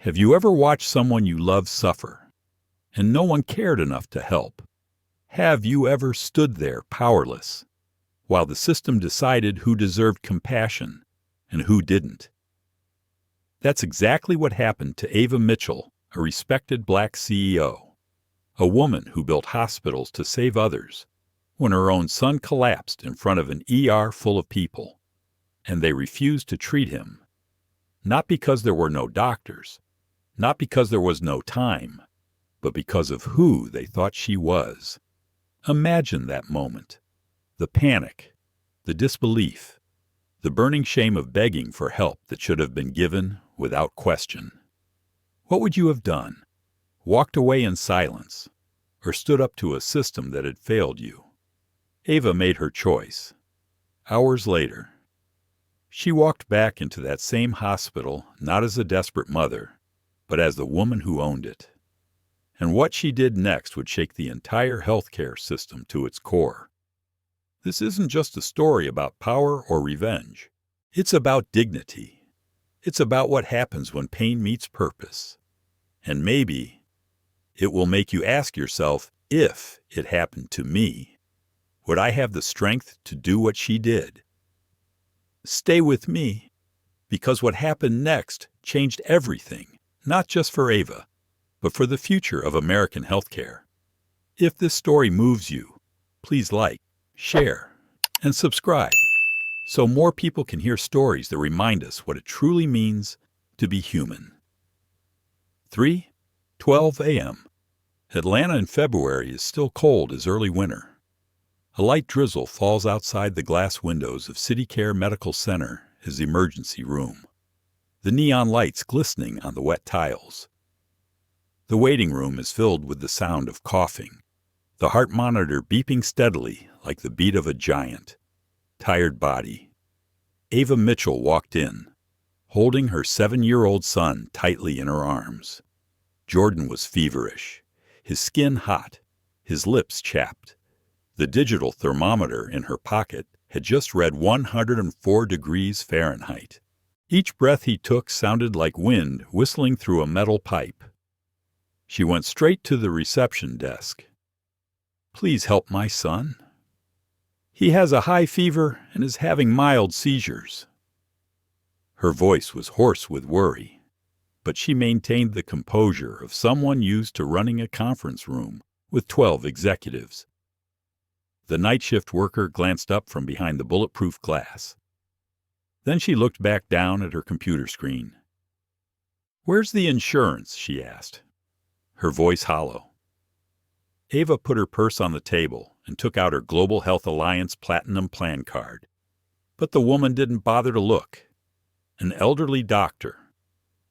Have you ever watched someone you love suffer, and no one cared enough to help? Have you ever stood there powerless, while the system decided who deserved compassion and who didn't? That's exactly what happened to Ava Mitchell, a respected black CEO, a woman who built hospitals to save others when her own son collapsed in front of an ER full of people, and they refused to treat him, not because there were no doctors, not because there was no time, but because of who they thought she was. Imagine that moment. The panic, the disbelief, the burning shame of begging for help that should have been given without question. What would you have done? Walked away in silence, or stood up to a system that had failed you? Ava made her choice. Hours later, she walked back into that same hospital not as a desperate mother, but as the woman who owned it. And what she did next would shake the entire healthcare system to its core. This isn't just a story about power or revenge. It's about dignity. It's about what happens when pain meets purpose. And maybe it will make you ask yourself, if it happened to me, would I have the strength to do what she did? Stay with me, because what happened next changed everything. Not just for Ava, but for the future of American healthcare. If this story moves you, please like, share, and subscribe so more people can hear stories that remind us what it truly means to be human. 3:12 a.m. Atlanta in February is still cold as early winter. A light drizzle falls outside the glass windows of CityCare Medical Center, his emergency room, the neon lights glistening on the wet tiles. The waiting room is filled with the sound of coughing, the heart monitor beeping steadily like the beat of a giant, tired body. Ava Mitchell walked in, holding her 7-year-old son tightly in her arms. Jordan was feverish, his skin hot, his lips chapped. The digital thermometer in her pocket had just read 104 degrees Fahrenheit. Each breath he took sounded like wind whistling through a metal pipe. She went straight to the reception desk. "Please help my son. He has a high fever and is having mild seizures." Her voice was hoarse with worry, but she maintained the composure of someone used to running a conference room with 12 executives. The night shift worker glanced up from behind the bulletproof glass. Then she looked back down at her computer screen. "Where's the insurance?" she asked, her voice hollow. Ava put her purse on the table and took out her Global Health Alliance Platinum Plan card. But the woman didn't bother to look. An elderly doctor,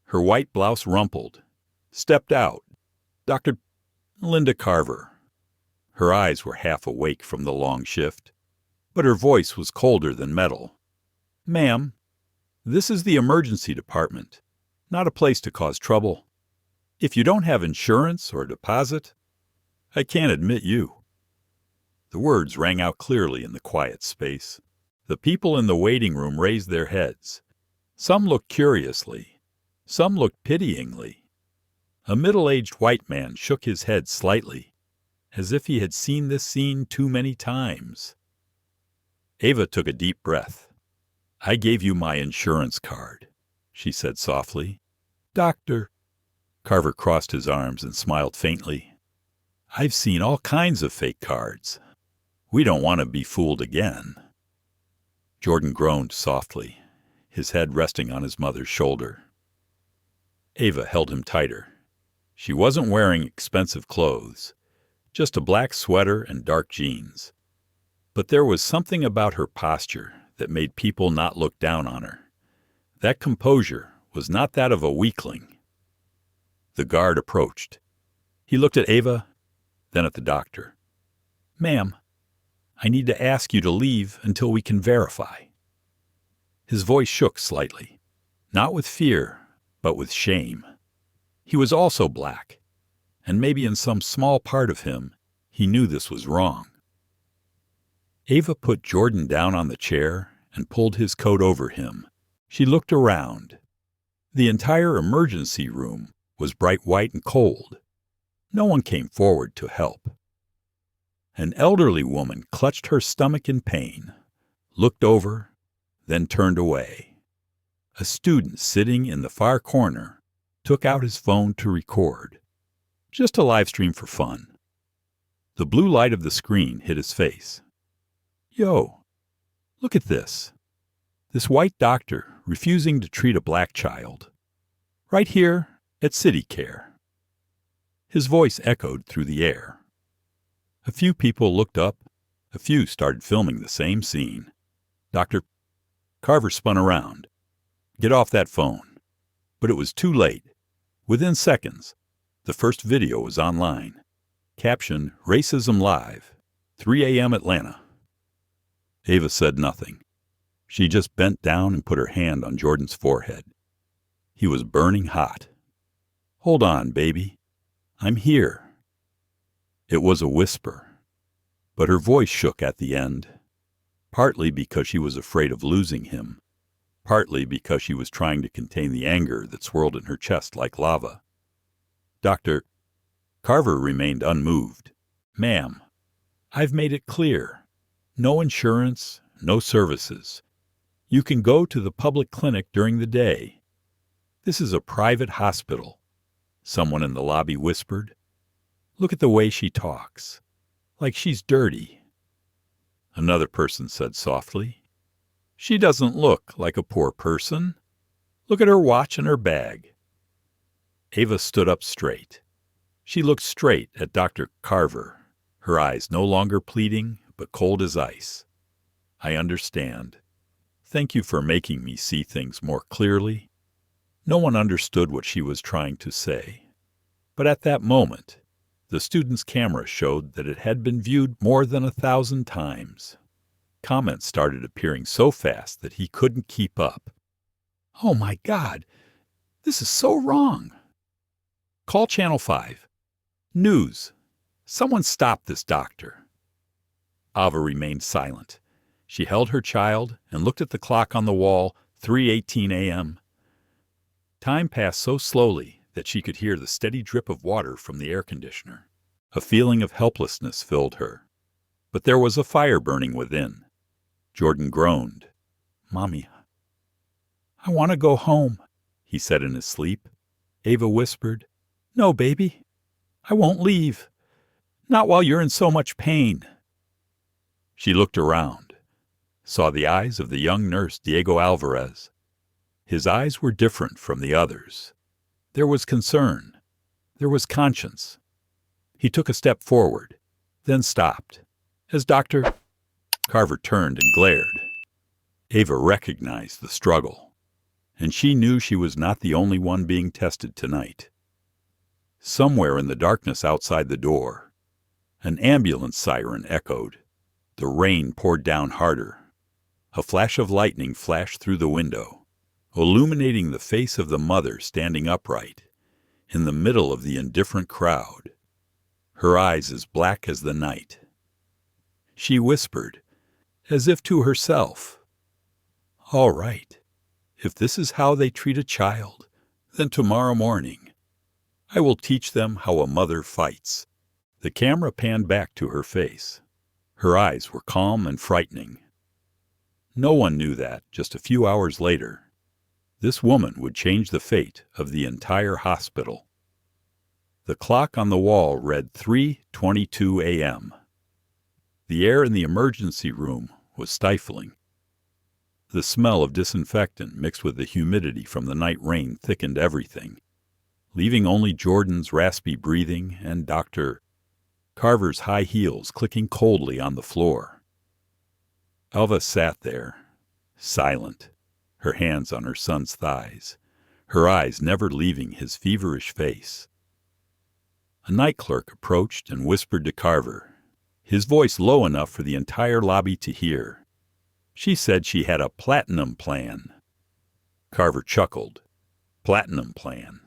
her white blouse rumpled, stepped out. Dr. Linda Carver. Her eyes were half awake from the long shift, but her voice was colder than metal. "Ma'am, this is the emergency department, not a place to cause trouble. If you don't have insurance or a deposit, I can't admit you." The words rang out clearly in the quiet space. The people in the waiting room raised their heads. Some looked curiously, some looked pityingly. A middle-aged white man shook his head slightly, as if he had seen this scene too many times. Ava took a deep breath. "I gave you my insurance card," she said softly. "Doctor," Carver crossed his arms and smiled faintly, "I've seen all kinds of fake cards. We don't want to be fooled again." Jordan groaned softly, his head resting on his mother's shoulder. Ava held him tighter. She wasn't wearing expensive clothes, just a black sweater and dark jeans. But there was something about her posture that made people not look down on her. That composure was not that of a weakling. The guard approached. He looked at Ava, then at the doctor. "Ma'am, I need to ask you to leave until we can verify." His voice shook slightly, not with fear, but with shame. He was also black, and maybe in some small part of him, he knew this was wrong. Ava put Jordan down on the chair and pulled his coat over him. She looked around. The entire emergency room was bright white and cold. No one came forward to help. An elderly woman clutched her stomach in pain, looked over, then turned away. A student sitting in the far corner took out his phone to record. Just a live stream for fun. The blue light of the screen hit his face. Yo, look at this. This white doctor refusing to treat a black child. Right here at CityCare. His voice echoed through the air. A few people looked up. A few started filming the same scene. Dr. Carver spun around. Get off that phone. But it was too late. Within seconds, the first video was online. Caption, Racism Live, 3 a.m. Atlanta. Ava said nothing. She just bent down and put her hand on Jordan's forehead. He was burning hot. Hold on, baby. I'm here. It was a whisper, but her voice shook at the end, partly because she was afraid of losing him, partly because she was trying to contain the anger that swirled in her chest like lava. Dr. Carver remained unmoved. Ma'am, I've made it clear. No insurance, no services. You can go to the public clinic during the day. This is a private hospital, someone in the lobby whispered. Look at the way she talks, like she's dirty. Another person said softly, she doesn't look like a poor person. Look at her watch and her bag. Ava stood up straight. She looked straight at Dr. Carver, her eyes no longer pleading, but cold as ice. I understand. Thank you for making me see things more clearly. No one understood what she was trying to say. But at that moment, the student's camera showed that it had been viewed more than 1,000 times. Comments started appearing so fast that he couldn't keep up. Oh my God, this is so wrong. Call Channel 5. News. Someone stop this doctor. Ava remained silent. She held her child and looked at the clock on the wall, 3:18 a.m. Time passed so slowly that she could hear the steady drip of water from the air conditioner. A feeling of helplessness filled her. But there was a fire burning within. Jordan groaned. Mommy, I want to go home, he said in his sleep. Ava whispered, No, baby, I won't leave. Not while you're in so much pain. She looked around, saw the eyes of the young nurse Diego Alvarez. His eyes were different from the others. There was concern. There was conscience. He took a step forward, then stopped. As Dr. Carver turned and glared, Ava recognized the struggle, and she knew she was not the only one being tested tonight. Somewhere in the darkness outside the door, an ambulance siren echoed. The rain poured down harder. A flash of lightning flashed through the window, illuminating the face of the mother standing upright, in the middle of the indifferent crowd, her eyes as black as the night. She whispered, as if to herself, All right, if this is how they treat a child, then tomorrow morning, I will teach them how a mother fights. The camera panned back to her face. Her eyes were calm and frightening. No one knew that, just a few hours later, this woman would change the fate of the entire hospital. The clock on the wall read 3:22 a.m. The air in the emergency room was stifling. The smell of disinfectant mixed with the humidity from the night rain thickened everything, leaving only Jordan's raspy breathing and Dr. Carver's high heels clicking coldly on the floor. Ava sat there, silent, her hands on her son's thighs, her eyes never leaving his feverish face. A night clerk approached and whispered to Carver, his voice low enough for the entire lobby to hear. She said she had a platinum plan. Carver chuckled. Platinum plan.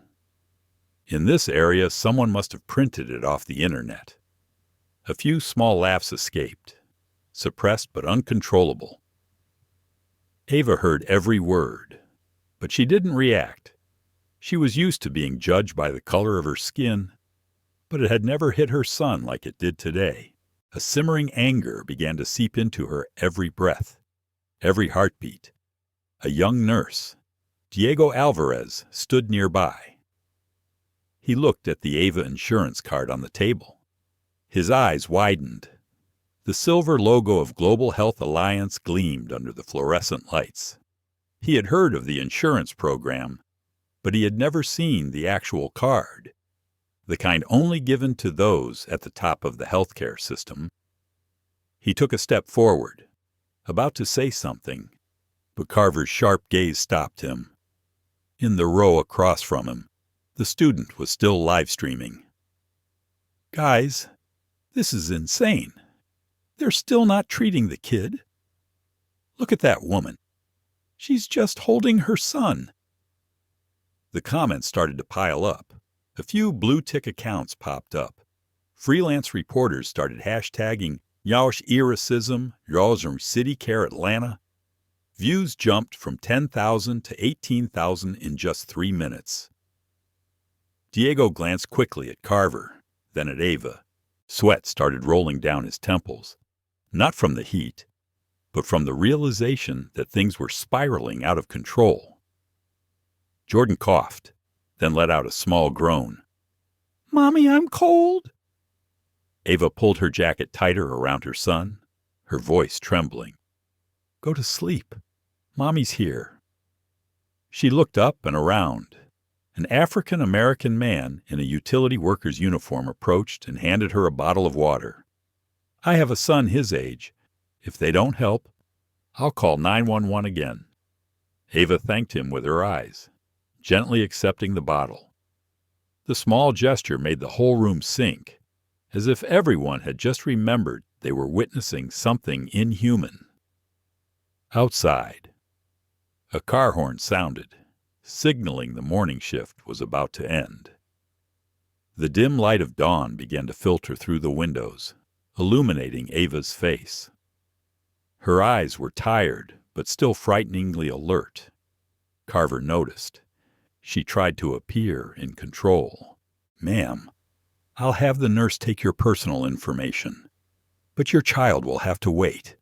In this area, someone must have printed it off the internet. A few small laughs escaped, suppressed but uncontrollable. Ava heard every word, but she didn't react. She was used to being judged by the color of her skin, but it had never hit her son like it did today. A simmering anger began to seep into her every breath, every heartbeat. A young nurse, Diego Alvarez, stood nearby. He looked at the Ava insurance card on the table. His eyes widened. The silver logo of Global Health Alliance gleamed under the fluorescent lights. He had heard of the insurance program, but he had never seen the actual card, the kind only given to those at the top of the healthcare system. He took a step forward, about to say something, but Carver's sharp gaze stopped him. In the row across from him, the student was still live streaming. "Guys, this is insane. They're still not treating the kid. Look at that woman. She's just holding her son." The comments started to pile up. A few blue-tick accounts popped up. Freelance reporters started hashtagging Yaush Iracism, Yaush from CityCare Atlanta. Views jumped from 10,000 to 18,000 in just 3 minutes. Diego glanced quickly at Carver, then at Ava. Sweat started rolling down his temples, not from the heat, but from the realization that things were spiraling out of control. Jordan coughed, then let out a small groan. "Mommy, I'm cold." Ava pulled her jacket tighter around her son, her voice trembling. "Go to sleep. Mommy's here." She looked up and around. An African-American man in a utility worker's uniform approached and handed her a bottle of water. "I have a son his age. If they don't help, I'll call 911 again." Ava thanked him with her eyes, gently accepting the bottle. The small gesture made the whole room sink, as if everyone had just remembered they were witnessing something inhuman. Outside, a car horn sounded, signaling the morning shift was about to end. The dim light of dawn began to filter through the windows, illuminating Ava's face. Her eyes were tired, but still frighteningly alert. Carver noticed. She tried to appear in control. "Ma'am, I'll have the nurse take your personal information, but your child will have to wait.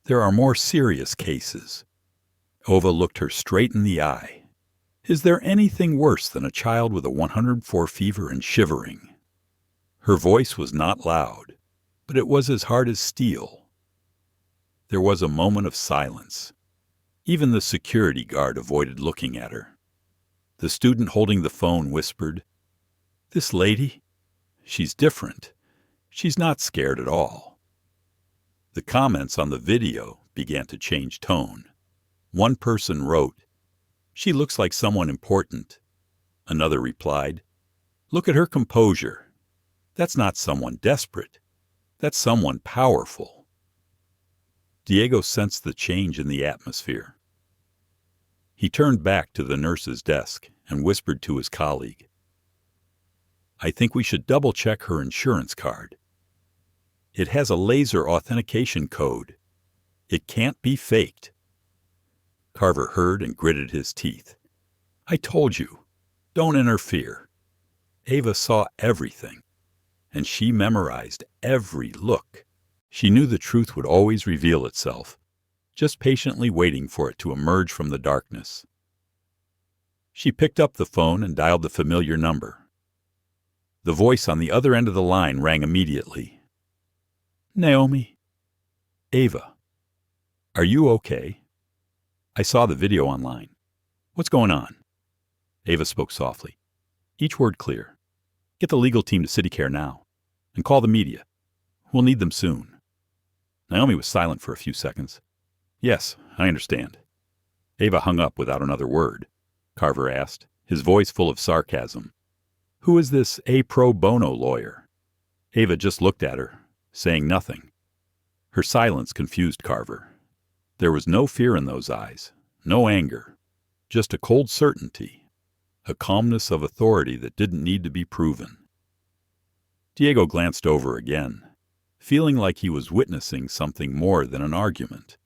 There are more serious cases." Ava looked her straight in the eye. Is there anything worse than a child with a 104 fever and shivering? Her voice was not loud, but it was as hard as steel. There was a moment of silence. Even the security guard avoided looking at her. The student holding the phone whispered, "This lady, she's different. She's not scared at all." The comments on the video began to change tone. One person wrote, "She looks like someone important." Another replied, "Look at her composure. That's not someone desperate. That's someone powerful." Diego sensed the change in the atmosphere. He turned back to the nurse's desk and whispered to his colleague, "I think we should double-check her insurance card. It has a laser authentication code. It can't be faked." Carver heard and gritted his teeth. "I told you, don't interfere." Ava saw everything, and she memorized every look. She knew the truth would always reveal itself, just patiently waiting for it to emerge from the darkness. She picked up the phone and dialed the familiar number. The voice on the other end of the line rang immediately. "Naomi." "Ava, are you okay? I saw the video online. What's going on?" Ava spoke softly, each word clear. "Get the legal team to CityCare now, and call the media. We'll need them soon." Naomi was silent for a few seconds. "Yes, I understand." Ava hung up without another word. Carver asked, his voice full of sarcasm, "Who is this a pro bono lawyer?" Ava just looked at her, saying nothing. Her silence confused Carver. There was no fear in those eyes, no anger, just a cold certainty, a calmness of authority that didn't need to be proven. Diego glanced over again, feeling like he was witnessing something more than an argument.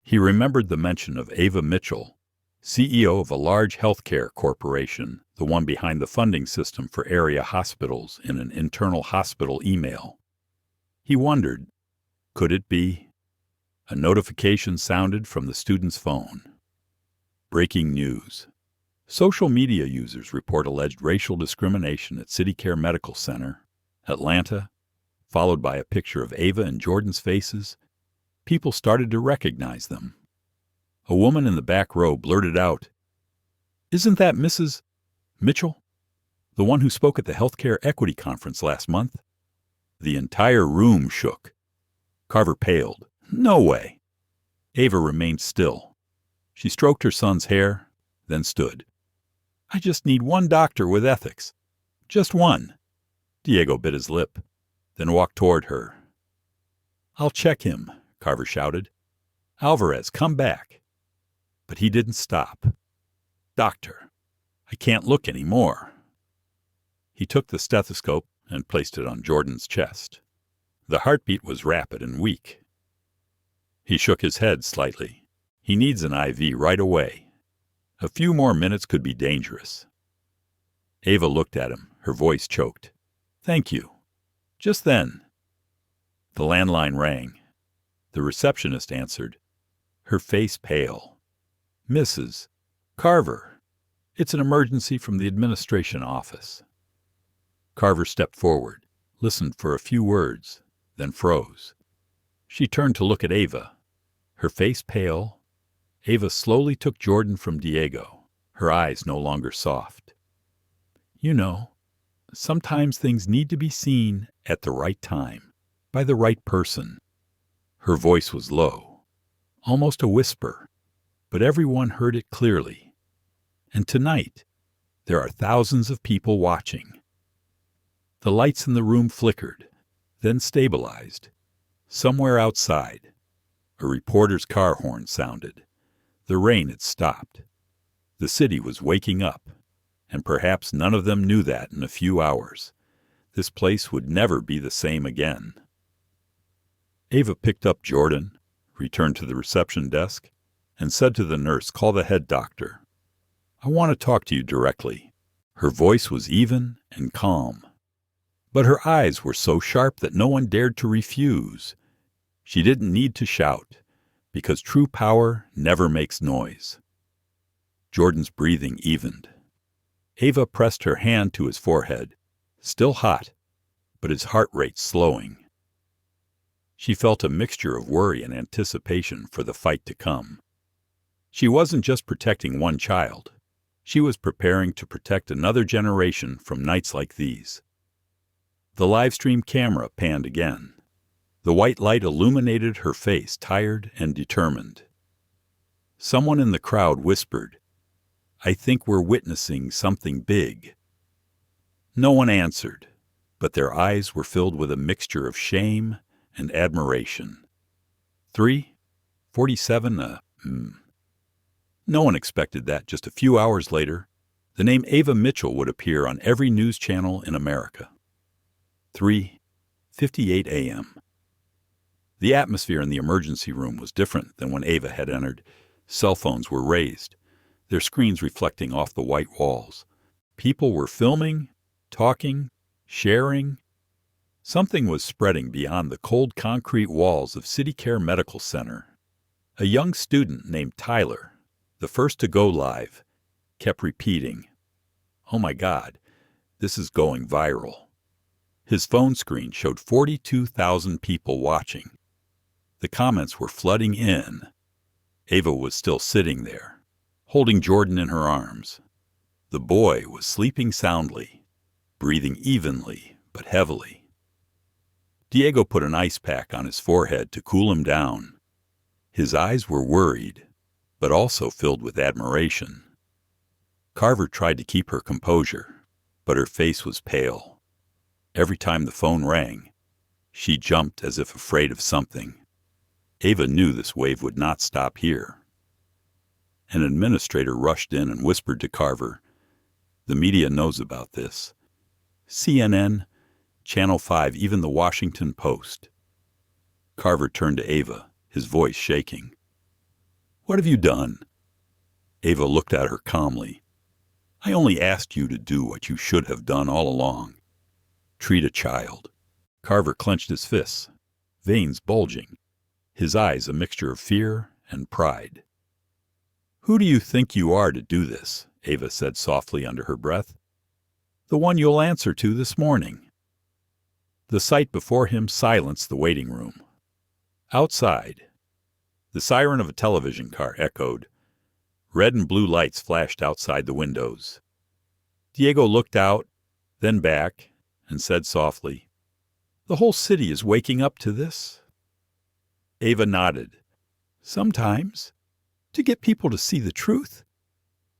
He remembered the mention of Ava Mitchell, CEO of a large healthcare corporation, the one behind the funding system for area hospitals in an internal hospital email. He wondered, could it be? A notification sounded from the student's phone. Breaking news. Social media users report alleged racial discrimination at CityCare Medical Center, Atlanta, followed by a picture of Ava and Jordan's faces. People started to recognize them. A woman in the back row blurted out, "Isn't that Mrs. Mitchell? The one who spoke at the Healthcare Equity Conference last month?" The entire room shook. Carver paled. "No way." Ava remained still. She stroked her son's hair, then stood. "I just need one doctor with ethics. Just one." Diego bit his lip, then walked toward her. "I'll check him," Carver shouted. "Alvarez, come back." But he didn't stop. "Doctor, I can't look any more." He took the stethoscope and placed it on Jordan's chest. The heartbeat was rapid and weak. He shook his head slightly. "He needs an IV right away. A few more minutes could be dangerous." Ava looked at him, her voice choked. "Thank you." Just then, the landline rang. The receptionist answered, her face pale. "Mrs. Carver, it's an emergency from the administration office." Carver stepped forward, listened for a few words, then froze. She turned to look at Ava, her face pale. Ava slowly took Jordan from Diego, her eyes no longer soft. "You know, sometimes things need to be seen at the right time, by the right person." Her voice was low, almost a whisper, but everyone heard it clearly. And tonight, there are thousands of people watching. The lights in the room flickered, then stabilized. Somewhere outside, a reporter's car horn sounded. The rain had stopped. The city was waking up, and perhaps none of them knew that in a few hours. This place would never be the same again. Ava picked up Jordan, returned to the reception desk, and said to the nurse, "Call the head doctor. I want to talk to you directly." Her voice was even and calm, but her eyes were so sharp that no one dared to refuse. She didn't need to shout, because true power never makes noise. Jordan's breathing evened. Ava pressed her hand to his forehead, still hot, but his heart rate slowing. She felt a mixture of worry and anticipation for the fight to come. She wasn't just protecting one child. She was preparing to protect another generation from nights like these. The live-stream camera panned again. The white light illuminated her face, tired and determined. Someone in the crowd whispered, "I think we're witnessing something big." No one answered, but their eyes were filled with a mixture of shame and admiration. 3:47. No one expected that just a few hours later, the name Ava Mitchell would appear on every news channel in America. 3:58 a.m. The atmosphere in the emergency room was different than when Ava had entered. Cell phones were raised, their screens reflecting off the white walls. People were filming, talking, sharing. Something was spreading beyond the cold concrete walls of CityCare Medical Center. A young student named Tyler, the first to go live, kept repeating, "Oh my God, this is going viral." His phone screen showed 42,000 people watching. The comments were flooding in. Ava was still sitting there, holding Jordan in her arms. The boy was sleeping soundly, breathing evenly but heavily. Diego put an ice pack on his forehead to cool him down. His eyes were worried, but also filled with admiration. Carver tried to keep her composure, but her face was pale. Every time the phone rang, she jumped as if afraid of something. Ava knew this wave would not stop here. An administrator rushed in and whispered to Carver, "The media knows about this. CNN, Channel 5, even the Washington Post." Carver turned to Ava, his voice shaking. "What have you done?" Ava looked at her calmly. I only asked you to do what you should have done all along. Treat a child. Carver clenched his fists, veins bulging, his eyes a mixture of fear and pride. Who do you think you are to do this? Ava said softly under her breath. The one you'll answer to this morning. The sight before him silenced the waiting room. Outside, the siren of a television car echoed. Red and blue lights flashed outside the windows. Diego looked out, then back, and said softly, The whole city is waking up to this. Ava nodded. Sometimes, to get people to see the truth,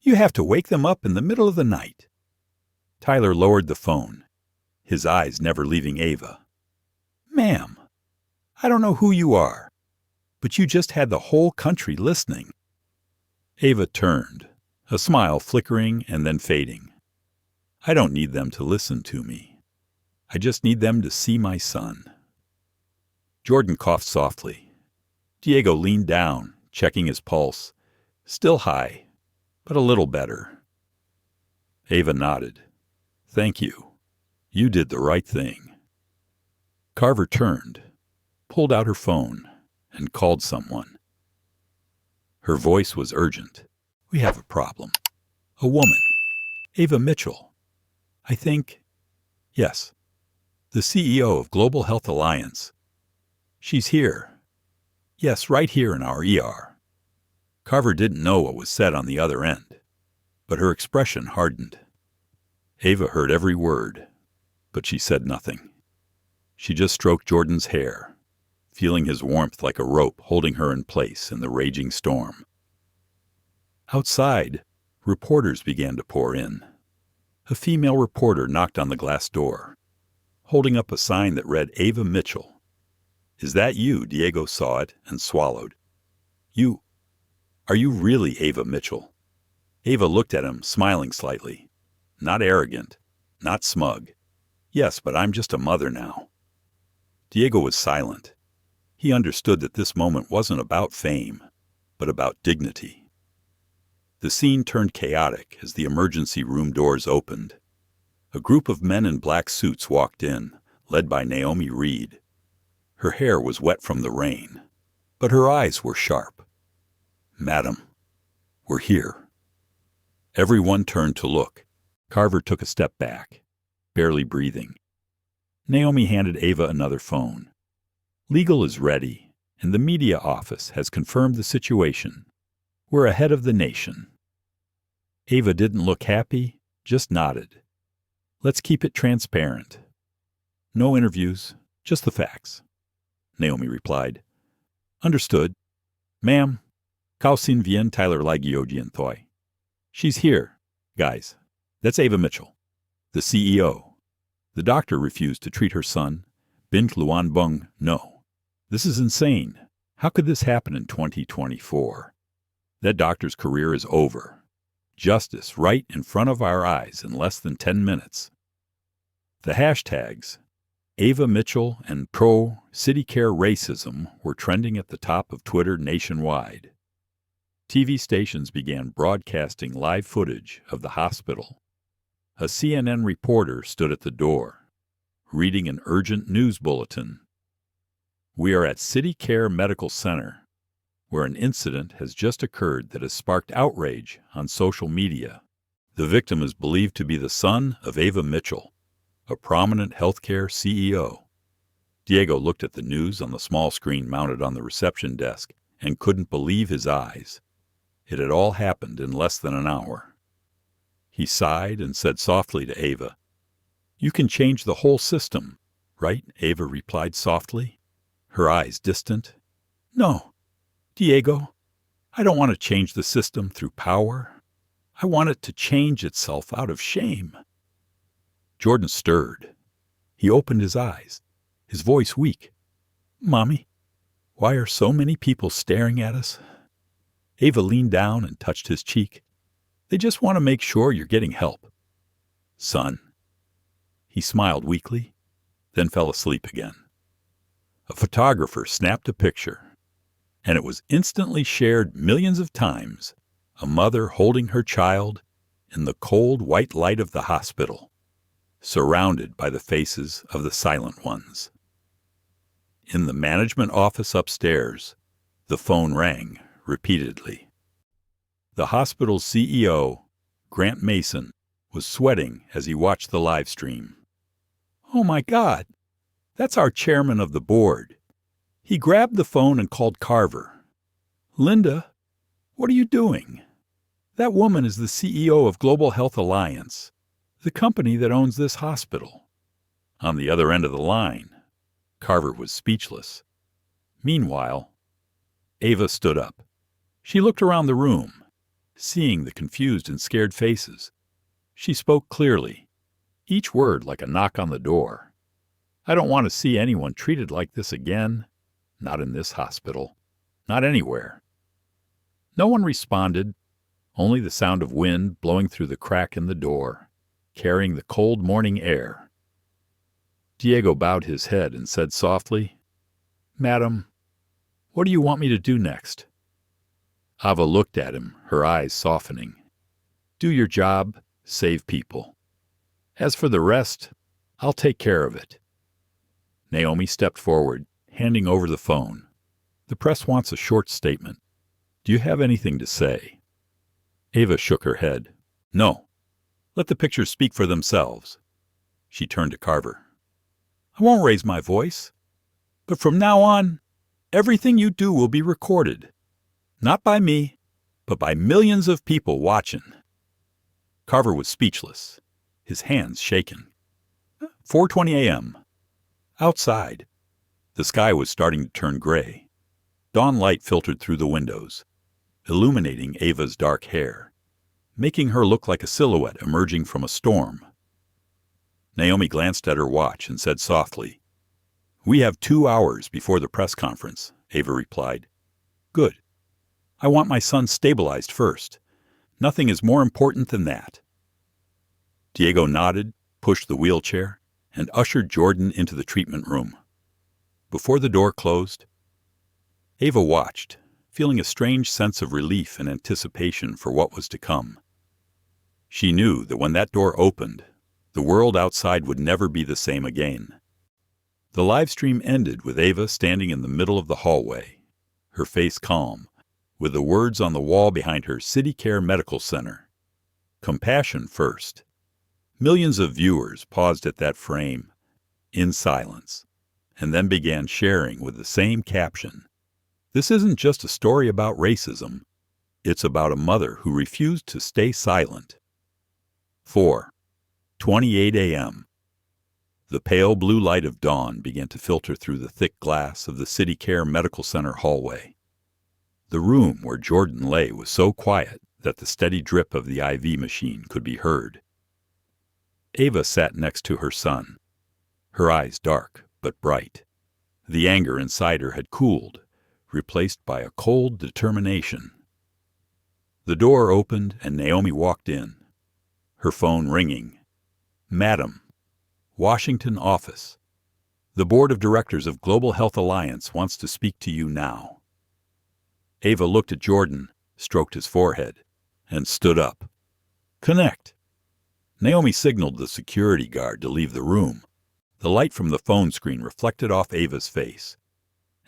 you have to wake them up in the middle of the night. Tyler lowered the phone, his eyes never leaving Ava. Ma'am, I don't know who you are, but you just had the whole country listening. Ava turned, a smile flickering and then fading. I don't need them to listen to me. I just need them to see my son. Jordan coughed softly. Diego leaned down, checking his pulse. Still high, but a little better. Ava nodded. Thank you. You did the right thing. Carver turned, pulled out her phone, and called someone. Her voice was urgent. We have a problem. A woman. Ava Mitchell. I think, yes, the CEO of Global Health Alliance. She's here. Yes, right here in our ER. Carver didn't know what was said on the other end, but her expression hardened. Ava heard every word, but she said nothing. She just stroked Jordan's hair, feeling his warmth like a rope holding her in place in the raging storm. Outside, reporters began to pour in. A female reporter knocked on the glass door, holding up a sign that read Ava Mitchell. Is that you? Diego saw it and swallowed. Are you really Ava Mitchell? Ava looked at him, smiling slightly. Not arrogant, not smug. Yes, but I'm just a mother now. Diego was silent. He understood that this moment wasn't about fame, but about dignity. The scene turned chaotic as the emergency room doors opened. A group of men in black suits walked in, led by Naomi Reed. Her hair was wet from the rain, but her eyes were sharp. Madam, we're here. Everyone turned to look. Carver took a step back, barely breathing. Naomi handed Ava another phone. Legal is ready, and the media office has confirmed the situation. We're ahead of the nation. Ava didn't look happy, just nodded. Let's keep it transparent. No interviews, just the facts. Naomi replied. Understood. Ma'am, kausin bien Tyler Lagiogian Thoi. She's here, guys. That's Ava Mitchell, the CEO. The doctor refused to treat her son, Bint Luan Bung, no. This is insane. How could this happen in 2024? That doctor's career is over. Justice right in front of our eyes in less than 10 minutes. The hashtags, Ava Mitchell and pro CityCare racism, were trending at the top of Twitter nationwide. TV stations began broadcasting live footage of the hospital. A CNN reporter stood at the door, reading an urgent news bulletin. We are at CityCare Medical Center, where an incident has just occurred that has sparked outrage on social media. The victim is believed to be the son of Ava Mitchell, a prominent healthcare CEO. Diego looked at the news on the small screen mounted on the reception desk and couldn't believe his eyes. It had all happened in less than an hour. He sighed and said softly to Ava, You can change the whole system, right? Ava replied softly, her eyes distant. No, Diego, I don't want to change the system through power. I want it to change itself out of shame. Jordan stirred. He opened his eyes, his voice weak. Mommy, why are so many people staring at us? Ava leaned down and touched his cheek. They just want to make sure you're getting help. Son. He smiled weakly, then fell asleep again. A photographer snapped a picture, and it was instantly shared millions of times a mother holding her child in the cold white light of the hospital, surrounded by the faces of the silent ones. In the management office upstairs, the phone rang repeatedly. The hospital's CEO, Grant Mason, was sweating as he watched the live stream. "Oh my God, that's our chairman of the board." He grabbed the phone and called Carver. "Linda, what are you doing? That woman is the CEO of Global Health Alliance, the company that owns this hospital." On the other end of the line, Carver was speechless. Meanwhile, Ava stood up. She looked around the room, seeing the confused and scared faces. She spoke clearly, each word like a knock on the door. "I don't want to see anyone treated like this again. Not in this hospital. Not anywhere." No one responded, only the sound of wind blowing through the crack in the door, carrying the cold morning air. Diego bowed his head and said softly, "Madam, what do you want me to do next?" Ava looked at him, her eyes softening. "Do your job, save people. As for the rest, I'll take care of it." Naomi stepped forward, handing over the phone. "The press wants a short statement. Do you have anything to say?" Ava shook her head. "No. Let the pictures speak for themselves." She turned to Carver. "I won't raise my voice. But from now on, everything you do will be recorded. Not by me, but by millions of people watching." Carver was speechless, his hands shaking. 4:20 a.m. Outside, the sky was starting to turn gray. Dawn light filtered through the windows, illuminating Ava's dark hair, making her look like a silhouette emerging from a storm. Naomi glanced at her watch and said softly, "We have 2 hours before the press conference," Ava replied. "Good. I want my son stabilized first. Nothing is more important than that." Diego nodded, pushed the wheelchair, and ushered Jordan into the treatment room. Before the door closed, Ava watched, feeling a strange sense of relief and anticipation for what was to come. She knew that when that door opened, the world outside would never be the same again. The live stream ended with Ava standing in the middle of the hallway, her face calm, with the words on the wall behind her, CityCare Medical Center. Compassion first. Millions of viewers paused at that frame, in silence, and then began sharing with the same caption. This isn't just a story about racism. It's about a mother who refused to stay silent. 4:28 a.m. The pale blue light of dawn began to filter through the thick glass of the CityCare Medical Center hallway. The room where Jordan lay was so quiet that the steady drip of the IV machine could be heard. Ava sat next to her son, her eyes dark but bright. The anger inside her had cooled, replaced by a cold determination. The door opened and Naomi walked in, her phone ringing. "Madam, Washington office. The board of directors of Global Health Alliance wants to speak to you now." Ava looked at Jordan, stroked his forehead, and stood up. "Connect." Naomi signaled the security guard to leave the room. The light from the phone screen reflected off Ava's face,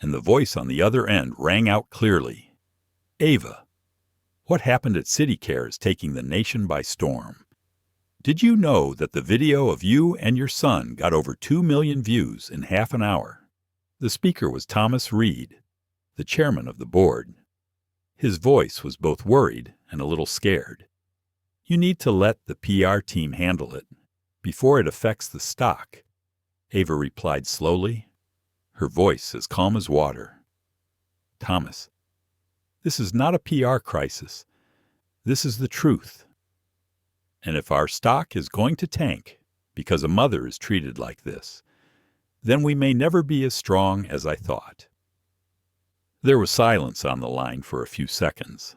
and the voice on the other end rang out clearly. "Ava, what happened at CityCare is taking the nation by storm. Did you know that the video of you and your son got over 2 million views in half an hour?" The speaker was Thomas Reed, the chairman of the board. His voice was both worried and a little scared. "You need to let the PR team handle it before it affects the stock," Ava replied slowly, her voice as calm as water. "Thomas, this is not a PR crisis. This is the truth. And if our stock is going to tank because a mother is treated like this, then we may never be as strong as I thought." There was silence on the line for a few seconds.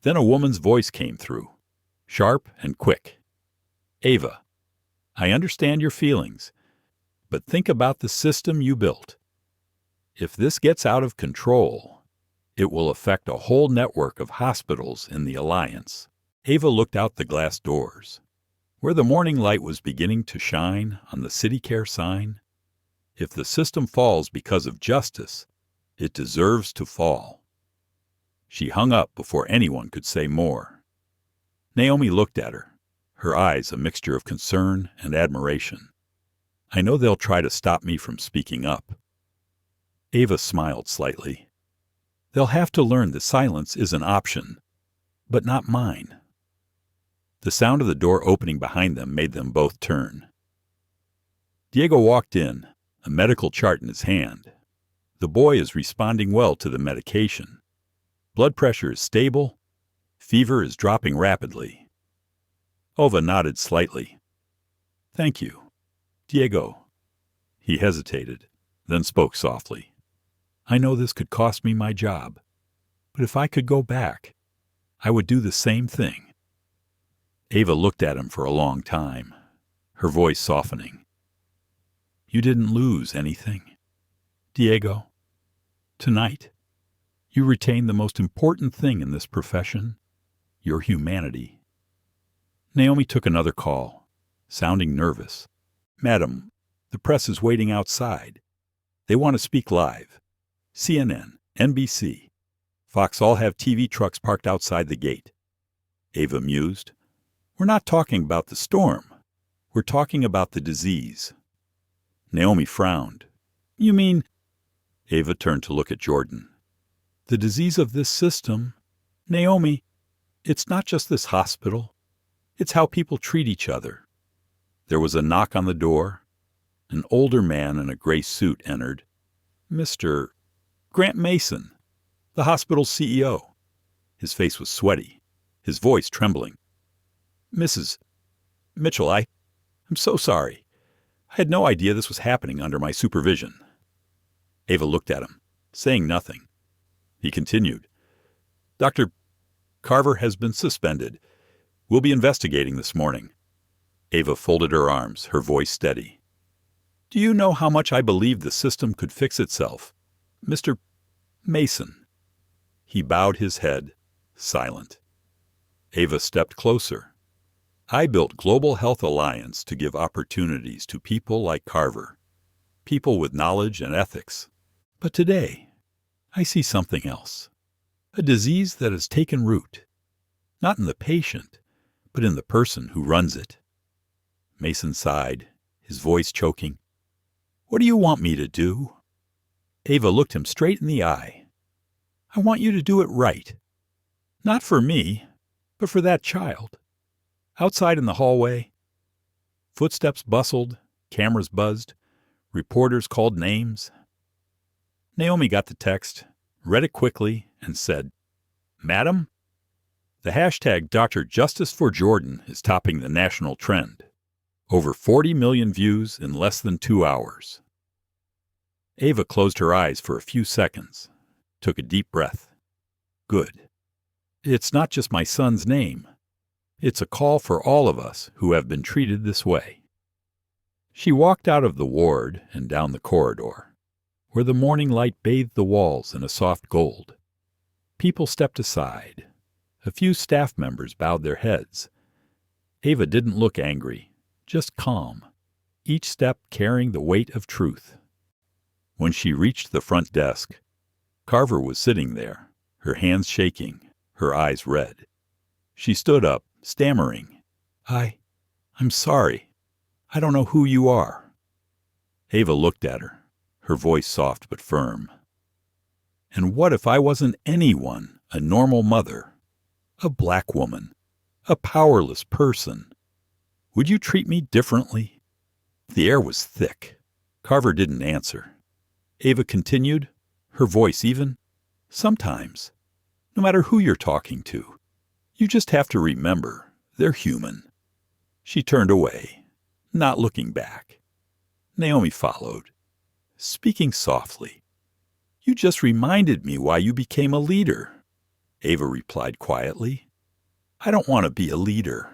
Then a woman's voice came through, sharp and quick. "Ava, I understand your feelings, but think about the system you built. If this gets out of control, It will affect a whole network of hospitals in the Alliance. Ava looked out the glass doors. Where the morning light was beginning to shine on the CityCare sign, if the system falls because of justice, it deserves to fall. She hung up before anyone could say more. Naomi looked at her eyes a mixture of concern and admiration. I know they'll try to stop me from speaking up. Ava smiled slightly. They'll have to learn that silence is an option, but not mine. The sound of the door opening behind them made them both turn. Diego walked in, a medical chart in his hand. The boy is responding well to the medication. Blood pressure is stable. Fever is dropping rapidly. Ova nodded slightly. Thank you. Diego. He hesitated, then spoke softly. I know this could cost me my job, but if I could go back, I would do the same thing. Ava looked at him for a long time, her voice softening. You didn't lose anything, Diego. Tonight, you retained the most important thing in this profession, your humanity. Naomi took another call, sounding nervous. Madam, the press is waiting outside. They want to speak live. CNN, NBC, Fox all have TV trucks parked outside the gate. Ava mused. We're not talking about the storm. We're talking about the disease. Naomi frowned. You mean? Ava turned to look at Jordan. The disease of this system, Naomi, it's not just this hospital. It's how people treat each other. There was a knock on the door. An older man in a gray suit entered. Mr. Grant Mason, the hospital's CEO. His face was sweaty, his voice trembling. Mrs. Mitchell, I'm so sorry. I had no idea this was happening under my supervision. Ava looked at him, saying nothing. He continued. Dr. Carver has been suspended. We'll be investigating this morning. Ava folded her arms, her voice steady. Do you know how much I believe the system could fix itself? Mr. Mason. He bowed his head, silent. Ava stepped closer. I built Global Health Alliance to give opportunities to people like Carver, people with knowledge and ethics. But today, I see something else. A disease that has taken root, not in the patient, but in the person who runs it. Mason sighed, his voice choking. What do you want me to do? Ava looked him straight in the eye. I want you to do it right. Not for me, but for that child. Outside in the hallway, footsteps bustled, cameras buzzed, reporters called names. Naomi got the text, read it quickly, and said, Madam, the hashtag Dr. Justice for Jordan is topping the national trend. Over 40 million views in less than 2 hours. Ava closed her eyes for a few seconds, took a deep breath. Good. It's not just my son's name. It's a call for all of us who have been treated this way. She walked out of the ward and down the corridor, where the morning light bathed the walls in a soft gold. People stepped aside. A few staff members bowed their heads. Ava didn't look angry, just calm, each step carrying the weight of truth. When she reached the front desk, Carver was sitting there, her hands shaking, her eyes red. She stood up, stammering, I'm sorry. I don't know who you are. Ava looked at her, her voice soft but firm. And what if I wasn't anyone, a normal mother, a black woman, a powerless person? Would you treat me differently? The air was thick. Carver didn't answer. Ava continued, her voice even. Sometimes, no matter who you're talking to, you just have to remember they're human. She turned away, not looking back. Naomi followed, speaking softly. You just reminded me why you became a leader. Ava replied quietly. I don't want to be a leader.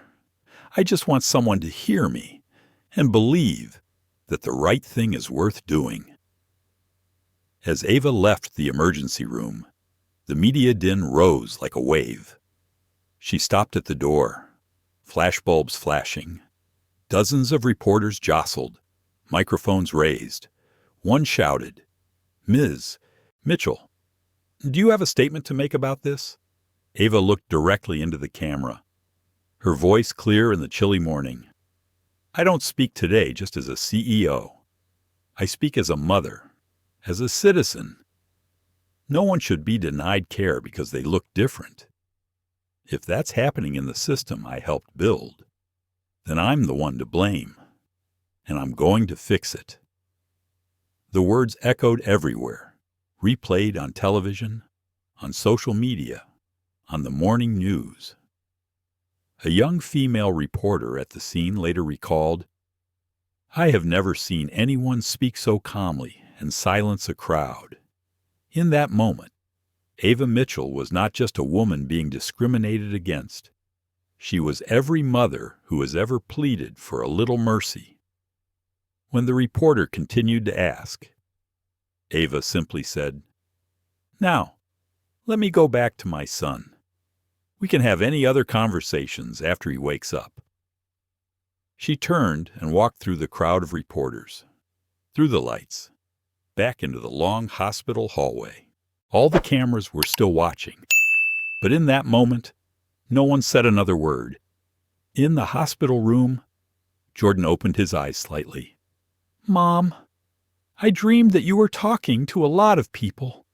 I just want someone to hear me and believe that the right thing is worth doing. As Ava left the emergency room, The media din rose like a wave. She stopped at the door, flashbulbs flashing. Dozens of reporters jostled, microphones raised. One shouted, "Ms. Mitchell, do you have a statement to make about this?" Ava looked directly into the camera, her voice clear in the chilly morning. "I don't speak today just as a CEO. I speak as a mother, as a citizen. No one should be denied care because they look different. If that's happening in the system I helped build, then I'm the one to blame, and I'm going to fix it." The words echoed everywhere, replayed on television, on social media, on the morning news. A young female reporter at the scene later recalled, "I have never seen anyone speak so calmly and silence a crowd. In that moment, Ava Mitchell was not just a woman being discriminated against. She was every mother who has ever pleaded for a little mercy." When the reporter continued to ask, Ava simply said, "Now, let me go back to my son. We can have any other conversations after he wakes up." She turned and walked through the crowd of reporters, through the lights, back into the long hospital hallway. All the cameras were still watching, but in that moment, no one said another word. In the hospital room, Jordan opened his eyes slightly. "Mom, I dreamed that you were talking to a lot of people."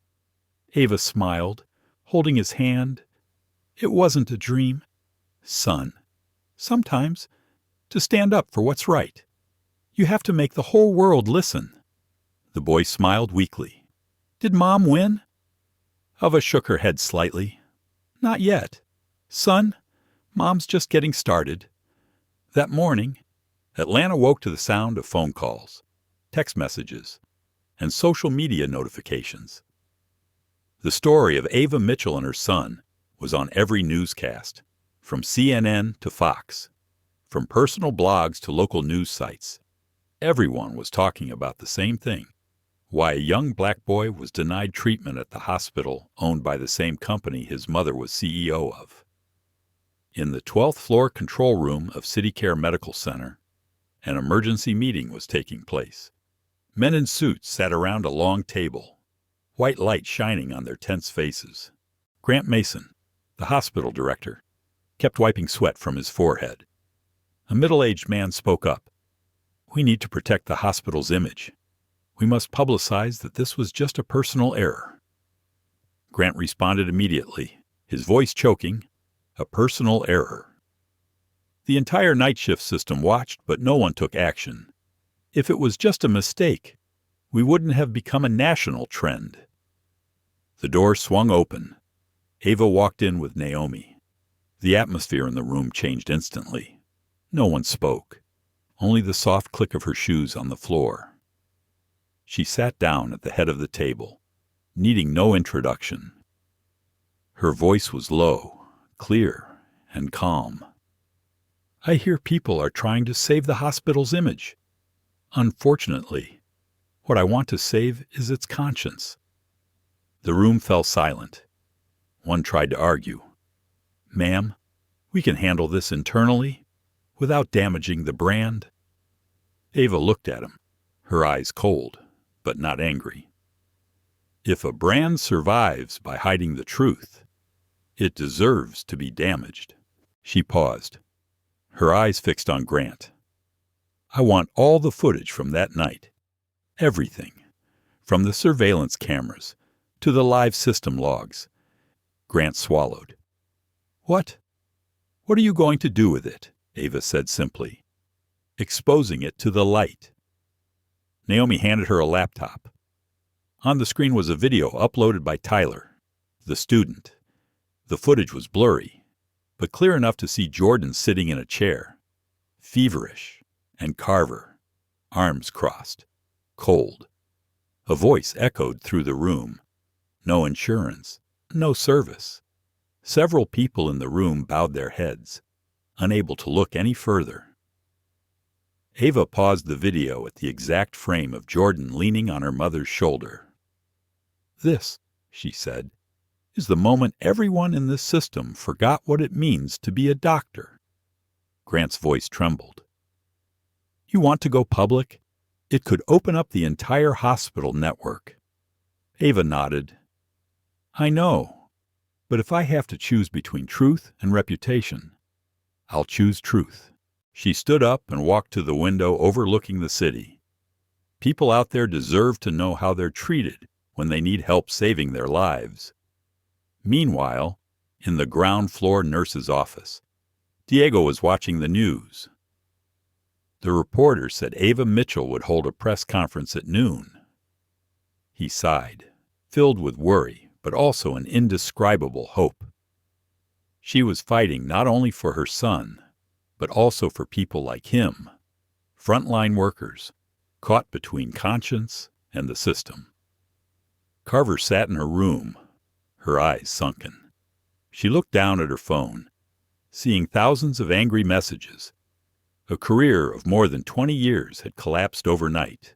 Ava smiled, holding his hand. "It wasn't a dream, son. Sometimes, to stand up for what's right, you have to make the whole world listen." The boy smiled weakly. "Did Mom win?" Ava shook her head slightly. "Not yet. Son, Mom's just getting started." That morning, Atlanta woke to the sound of phone calls, text messages, and social media notifications. The story of Ava Mitchell and her son was on every newscast, from CNN to Fox, from personal blogs to local news sites. Everyone was talking about the same thing: why a young black boy was denied treatment at the hospital owned by the same company his mother was CEO of. In the 12th floor control room of CityCare Medical Center, an emergency meeting was taking place. Men in suits sat around a long table, white light shining on their tense faces. Grant Mason, the hospital director, kept wiping sweat from his forehead. A middle-aged man spoke up. "We need to protect the hospital's image. We must publicize that this was just a personal error." Grant responded immediately, his voice choking, "A personal error." The entire night shift system watched, but no one took action. If it was just a mistake, we wouldn't have become a national trend. The door swung open. Ava walked in with Naomi. The atmosphere in the room changed instantly. No one spoke, only the soft click of her shoes on the floor. She sat down at the head of the table, needing no introduction. Her voice was low, clear, and calm. "I hear people are trying to save the hospital's image. Unfortunately, what I want to save is its conscience." The room fell silent. One tried to argue. "Ma'am, we can handle this internally, without damaging the brand." Ava looked at him, her eyes cold, but not angry. "If a brand survives by hiding the truth, it deserves to be damaged." She paused, her eyes fixed on Grant. "I want all the footage from that night. Everything, from the surveillance cameras to the live system logs." Grant swallowed. What are you going to do with it?" Ava said simply. "Exposing it to the light." Naomi handed her a laptop. On the screen was a video uploaded by Tyler, the student. The footage was blurry, but clear enough to see Jordan sitting in a chair, feverish, and Carver, arms crossed, cold. A voice echoed through the room. No insurance, no service. Several people in the room bowed their heads, unable to look any further. Ava paused the video at the exact frame of Jordan leaning on her mother's shoulder. "This," she said, is the moment everyone in this system forgot what it means to be a doctor. Grant's voice trembled. You want to go public? It could open up the entire hospital network. Ava nodded. I know, but if I have to choose between truth and reputation, I'll choose truth. She stood up and walked to the window overlooking the city. People out there deserve to know how they're treated when they need help saving their lives. Meanwhile, in the ground floor nurse's office, Diego was watching the news. The reporter said Ava Mitchell would hold a press conference at noon. He sighed, filled with worry, but also an indescribable hope. She was fighting not only for her son, but also for people like him, frontline workers, caught between conscience and the system. Carver sat in her room, her eyes sunken. She looked down at her phone, seeing thousands of angry messages. A career of more than 20 years had collapsed overnight,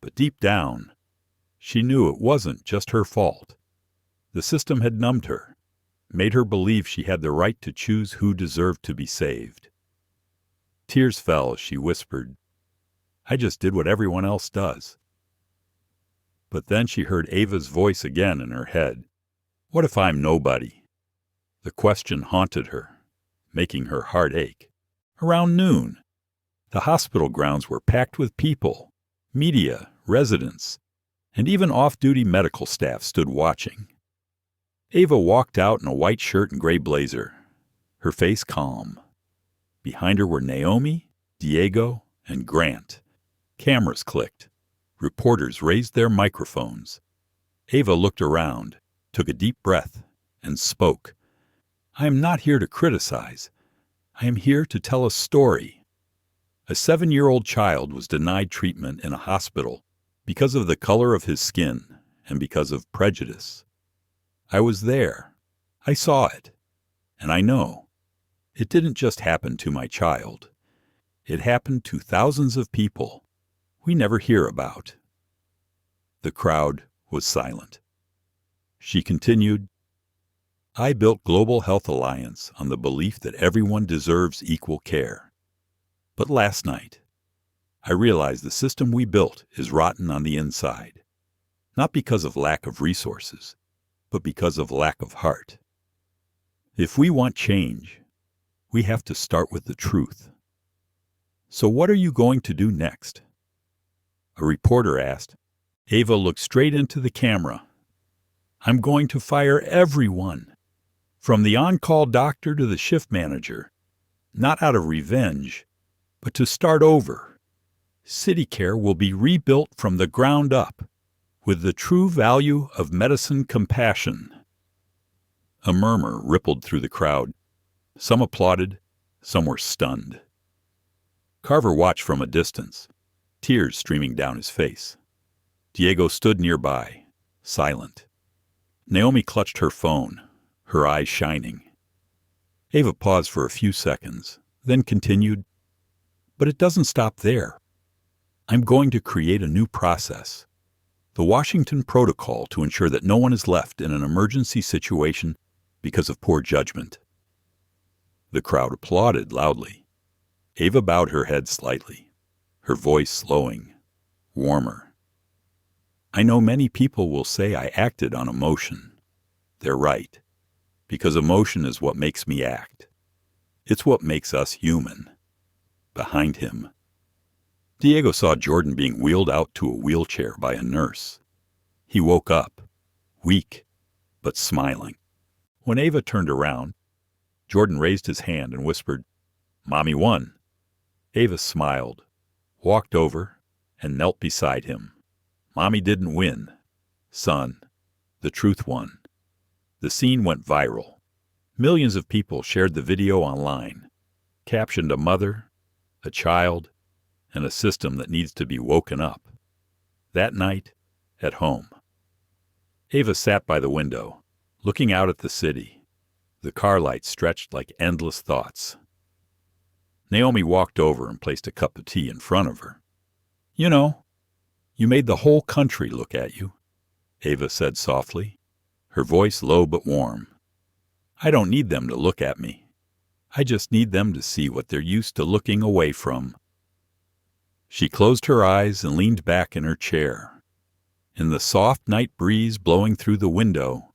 but deep down, she knew it wasn't just her fault. The system had numbed her, made her believe she had the right to choose who deserved to be saved. Tears fell as she whispered, I just did what everyone else does. But then she heard Ava's voice again in her head. What if I'm nobody? The question haunted her, making her heart ache. Around noon, the hospital grounds were packed with people, media, residents, and even off-duty medical staff stood watching. Ava walked out in a white shirt and gray blazer, her face calm. Behind her were Naomi, Diego, and Grant. Cameras clicked. Reporters raised their microphones. Ava looked around, took a deep breath, and spoke. I am not here to criticize. I am here to tell a story. A 7-year-old child was denied treatment in a hospital because of the color of his skin and because of prejudice. I was there. I saw it. And I know. It didn't just happen to my child. It happened to thousands of people we never hear about. The crowd was silent. She continued, I built Global Health Alliance on the belief that everyone deserves equal care. But last night, I realized the system we built is rotten on the inside, not because of lack of resources, but because of lack of heart. If we want change, we have to start with the truth. So what are you going to do next? A reporter asked. Ava looked straight into the camera. I'm going to fire everyone, from the on-call doctor to the shift manager, not out of revenge, but to start over. CityCare will be rebuilt from the ground up, with the true value of medicine compassion. A murmur rippled through the crowd. Some applauded, some were stunned. Carver watched from a distance, tears streaming down his face. Diego stood nearby, silent. Naomi clutched her phone, her eyes shining. Ava paused for a few seconds, then continued, But it doesn't stop there. I'm going to create a new process, the Washington Protocol, to ensure that no one is left in an emergency situation because of poor judgment. The crowd applauded loudly. Ava bowed her head slightly, her voice slowing, warmer. I know many people will say I acted on emotion. They're right, because emotion is what makes me act. It's what makes us human. Behind him, Diego saw Jordan being wheeled out to a wheelchair by a nurse. He woke up, weak, but smiling. When Ava turned around, Jordan raised his hand and whispered, Mommy won. Ava smiled, walked over, and knelt beside him. Mommy didn't win. Son, the truth won. The scene went viral. Millions of people shared the video online, captioned a mother, a child, and a system that needs to be woken up. That night, at home, Ava sat by the window, looking out at the city. The car lights stretched like endless thoughts. Naomi walked over and placed a cup of tea in front of her. You know, you made the whole country look at you, Ava said softly, her voice low but warm. "I don't need them to look at me. I just need them to see what they're used to looking away from." She closed her eyes and leaned back in her chair. In the soft night breeze blowing through the window,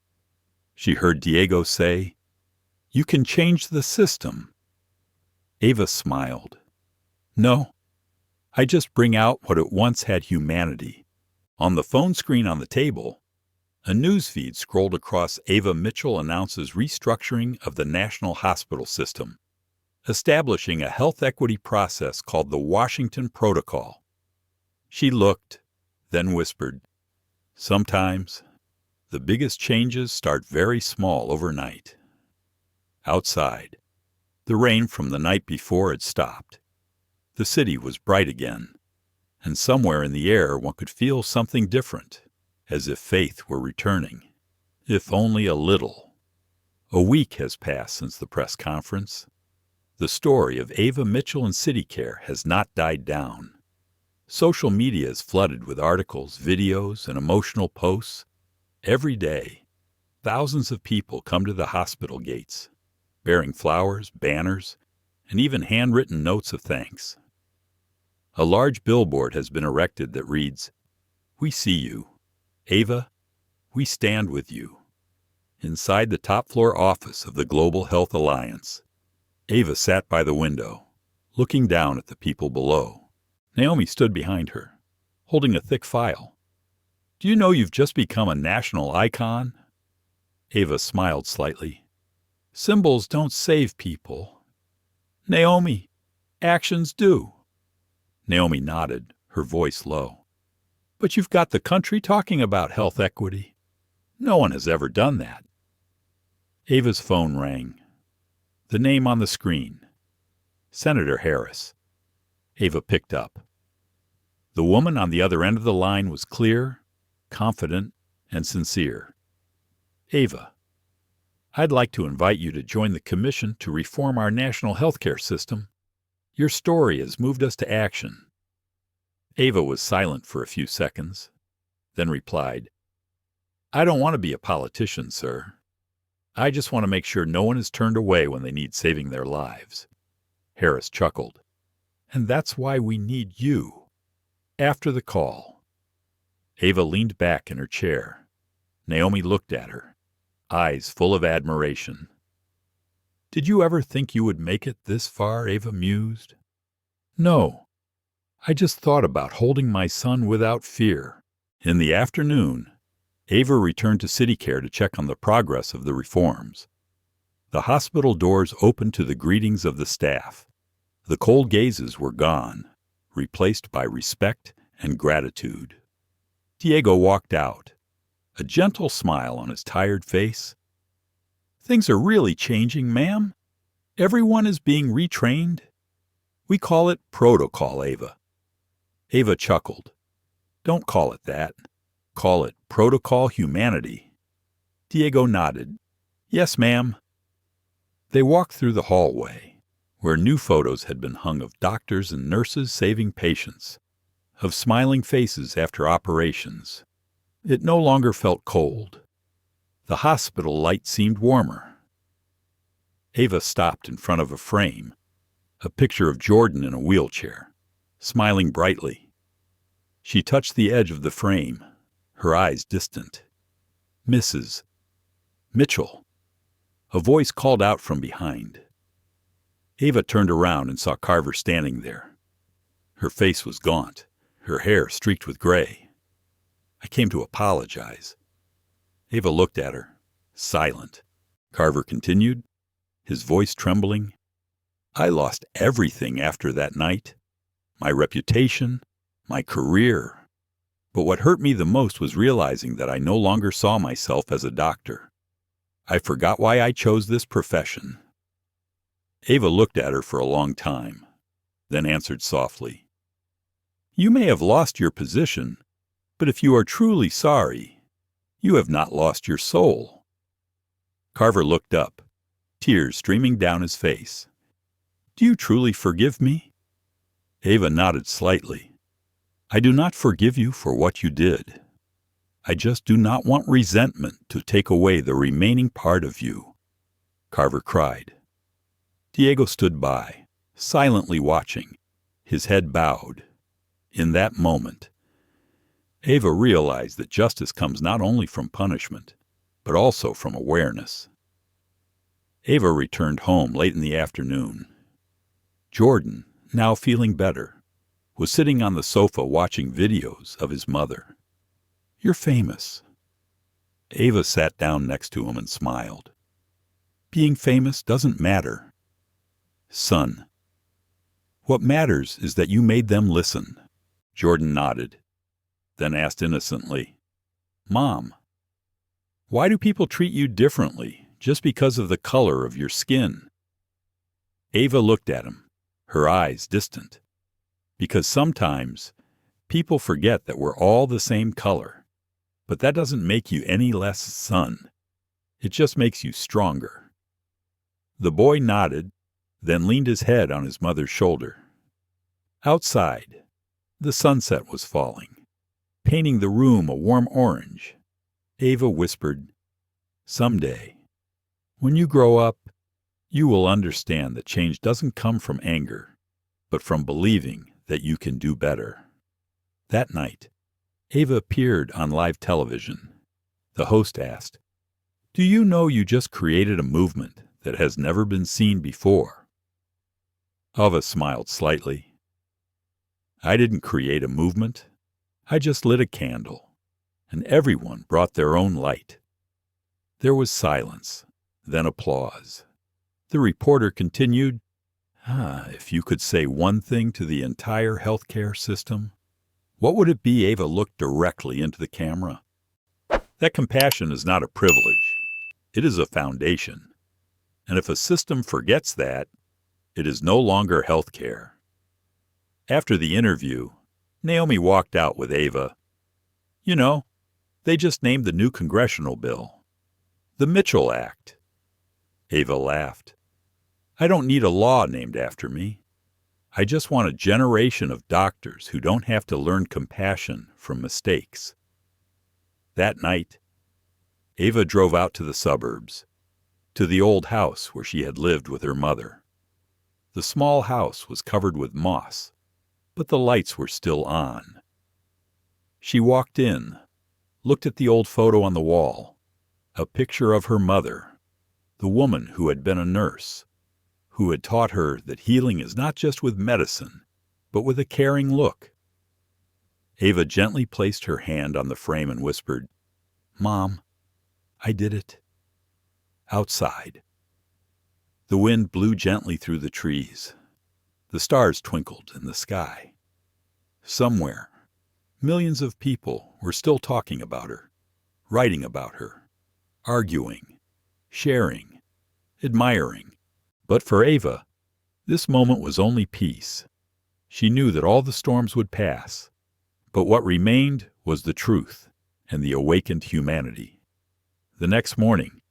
she heard Diego say, "You can change the system." Ava smiled. "No, I just bring out what it once had humanity." On the phone screen on the table, a news feed scrolled across. Ava Mitchell announces restructuring of the national hospital system, establishing a health equity process called the Washington Protocol. She looked, then whispered, "Sometimes the biggest changes start very small overnight." Outside, the rain from the night before had stopped. The city was bright again, and somewhere in the air one could feel something different, as if faith were returning, if only a little. A week has passed since the press conference. The story of Ava Mitchell and CityCare has not died down. Social media is flooded with articles, videos, and emotional posts. Every day, thousands of people come to the hospital gates, bearing flowers, banners, and even handwritten notes of thanks. A large billboard has been erected that reads, "We see you. Ava, we stand with you." Inside the top-floor office of the Global Health Alliance, Ava sat by the window, looking down at the people below. Naomi stood behind her, holding a thick file. "Do you know you've just become a national icon?" Ava smiled slightly. "Symbols don't save people. Naomi, actions do." Naomi nodded, her voice low. "But you've got the country talking about health equity. No one has ever done that." Ava's phone rang. The name on the screen, Senator Harris. Ava picked up. The woman on the other end of the line was clear, confident, and sincere. "Ava, I'd like to invite you to join the commission to reform our national healthcare system. Your story has moved us to action." Ava was silent for a few seconds, then replied, "I don't want to be a politician, sir. I just want to make sure no one is turned away when they need saving their lives." Harris chuckled. "And that's why we need you." After the call, Ava leaned back in her chair. Naomi looked at her, eyes full of admiration. "Did you ever think you would make it this far?" Ava mused. "No. I just thought about holding my son without fear." In the afternoon, Ava returned to CityCare to check on the progress of the reforms. The hospital doors opened to the greetings of the staff. The cold gazes were gone, replaced by respect and gratitude. Diego walked out, a gentle smile on his tired face. "Things are really changing, ma'am. Everyone is being retrained. We call it protocol, Ava." Ava chuckled. "Don't call it that. Call it protocol humanity." Diego nodded. "Yes, ma'am." They walked through the hallway, where new photos had been hung of doctors and nurses saving patients, of smiling faces after operations. It no longer felt cold. The hospital light seemed warmer. Ava stopped in front of a frame, a picture of Jordan in a wheelchair, smiling brightly. She touched the edge of the frame, her eyes distant. "Mrs. Mitchell." A voice called out from behind. Ava turned around and saw Carver standing there. Her face was gaunt, her hair streaked with gray. "I came to apologize." Ava looked at her, silent. Carver continued, his voice trembling. "I lost everything after that night. My reputation, my career. But what hurt me the most was realizing that I no longer saw myself as a doctor. I forgot why I chose this profession." Ava looked at her for a long time, then answered softly, "You may have lost your position, but if you are truly sorry, you have not lost your soul." Carver looked up, tears streaming down his face. "Do you truly forgive me?" Ava nodded slightly. "I do not forgive you for what you did. I just do not want resentment to take away the remaining part of you," Carver cried. Diego stood by, silently watching, his head bowed. In that moment, Ava realized that justice comes not only from punishment, but also from awareness. Ava returned home late in the afternoon. Jordan, now feeling better, was sitting on the sofa watching videos of his mother. "You're famous." Ava sat down next to him and smiled. "Being famous doesn't matter. Son, what matters is that you made them listen." Jordan nodded, then asked innocently, "Mom, why do people treat you differently just because of the color of your skin?" Ava looked at him, her eyes distant. "Because sometimes people forget that we're all the same color, but that doesn't make you any less son. It just makes you stronger." The boy nodded, then leaned his head on his mother's shoulder. Outside, the sunset was falling, painting the room a warm orange. Ava whispered, "Someday, when you grow up, you will understand that change doesn't come from anger, but from believing that you can do better." That night, Ava appeared on live television. The host asked, "Do you know you just created a movement that has never been seen before?" Ava smiled slightly. "I didn't create a movement. I just lit a candle, and everyone brought their own light." There was silence, then applause. The reporter continued, "If you could say one thing to the entire healthcare system, what would it be?" Ava looked directly into the camera. "That compassion is not a privilege. It is a foundation. And if a system forgets that, it is no longer healthcare." After the interview, Naomi walked out with Ava. "You know, they just named the new congressional bill, the Mitchell Act." Ava laughed. "I don't need a law named after me. I just want a generation of doctors who don't have to learn compassion from mistakes." That night, Ava drove out to the suburbs, to the old house where she had lived with her mother. The small house was covered with moss, but the lights were still on. She walked in, looked at the old photo on the wall, a picture of her mother, the woman who had been a nurse, who had taught her that healing is not just with medicine, but with a caring look. Ava gently placed her hand on the frame and whispered, "Mom, I did it." Outside, the wind blew gently through the trees. The stars twinkled in the sky. Somewhere, millions of people were still talking about her, writing about her, arguing, sharing, admiring. But for Ava, this moment was only peace. She knew that all the storms would pass, but what remained was the truth and the awakened humanity. The next morning,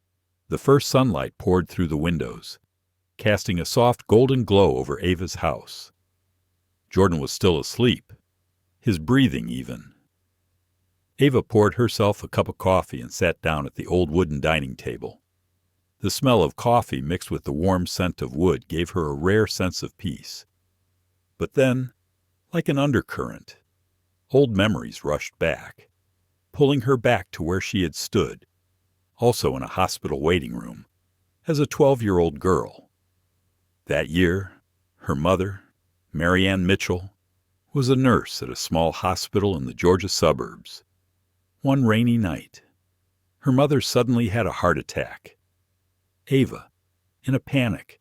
the first sunlight poured through the windows, casting a soft golden glow over Ava's house. Jordan was still asleep, his breathing even. Ava poured herself a cup of coffee and sat down at the old wooden dining table. The smell of coffee mixed with the warm scent of wood gave her a rare sense of peace. But then, like an undercurrent, old memories rushed back, pulling her back to where she had stood, also in a hospital waiting room, as a 12-year-old girl. That year, her mother, Ava Mitchell, was a nurse at a small hospital in the Georgia suburbs. One rainy night, her mother suddenly had a heart attack. Ava, in a panic,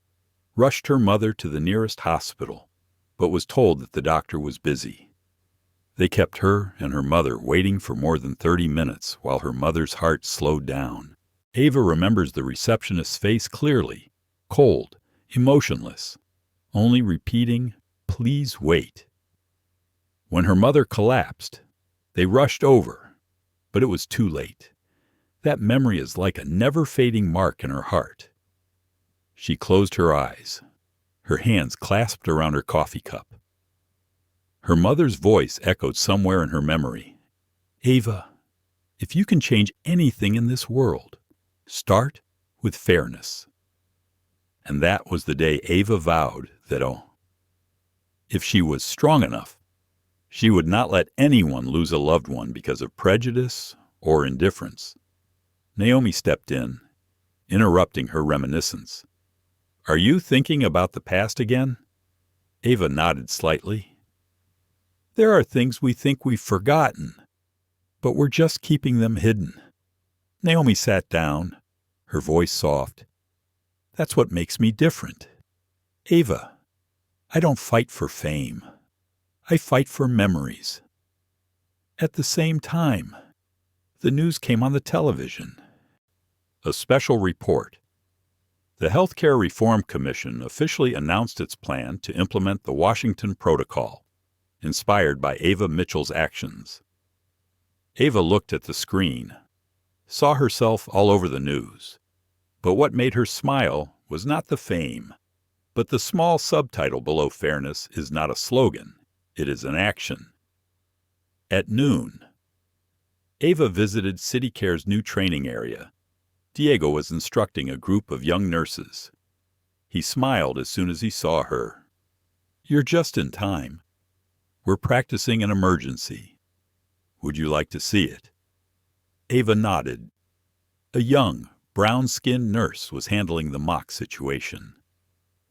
rushed her mother to the nearest hospital, but was told that the doctor was busy. They kept her and her mother waiting for more than 30 minutes while her mother's heart slowed down. Ava remembers the receptionist's face clearly, cold, emotionless, only repeating, "Please wait." When her mother collapsed, they rushed over, but it was too late. That memory is like a never-fading mark in her heart. She closed her eyes, her hands clasped around her coffee cup. Her mother's voice echoed somewhere in her memory. "Ava, If you can change anything in this world, start with fairness. And that was the day Ava vowed that, if she was strong enough, she would not let anyone lose a loved one because of prejudice or indifference. Naomi stepped in, interrupting her reminiscence. "Are you thinking about the past again?" Ava nodded slightly. "There are things we think we've forgotten, but we're just keeping them hidden." Naomi sat down, her voice soft. "That's what makes me different. Ava, I don't fight for fame. I fight for memories." At the same time, the news came on the television. A special report. The Healthcare Reform Commission officially announced its plan to implement the Washington Protocol, inspired by Ava Mitchell's actions. Ava looked at the screen, saw herself all over the news. But what made her smile was not the fame, but the small subtitle below "Fairness is not a slogan, it is an action." At noon, Ava visited CityCare's new training area. Diego was instructing a group of young nurses. He smiled as soon as he saw her. "You're just in time. We're practicing an emergency. Would you like to see it?" Ava nodded. A young, brown-skinned nurse was handling the mock situation.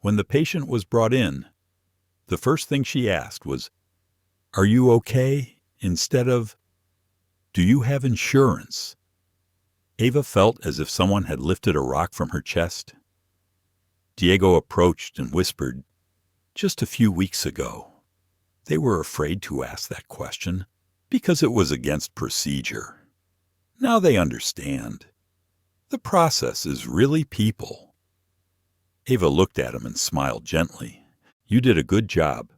When the patient was brought in, the first thing she asked was, "Are you okay?" instead of, "Do you have insurance?" Ava felt as if someone had lifted a rock from her chest. Diego approached and whispered, "Just a few weeks ago, they were afraid to ask that question because it was against procedure. Now they understand. The process is really people." Ava looked at him and smiled gently. "You did a good job."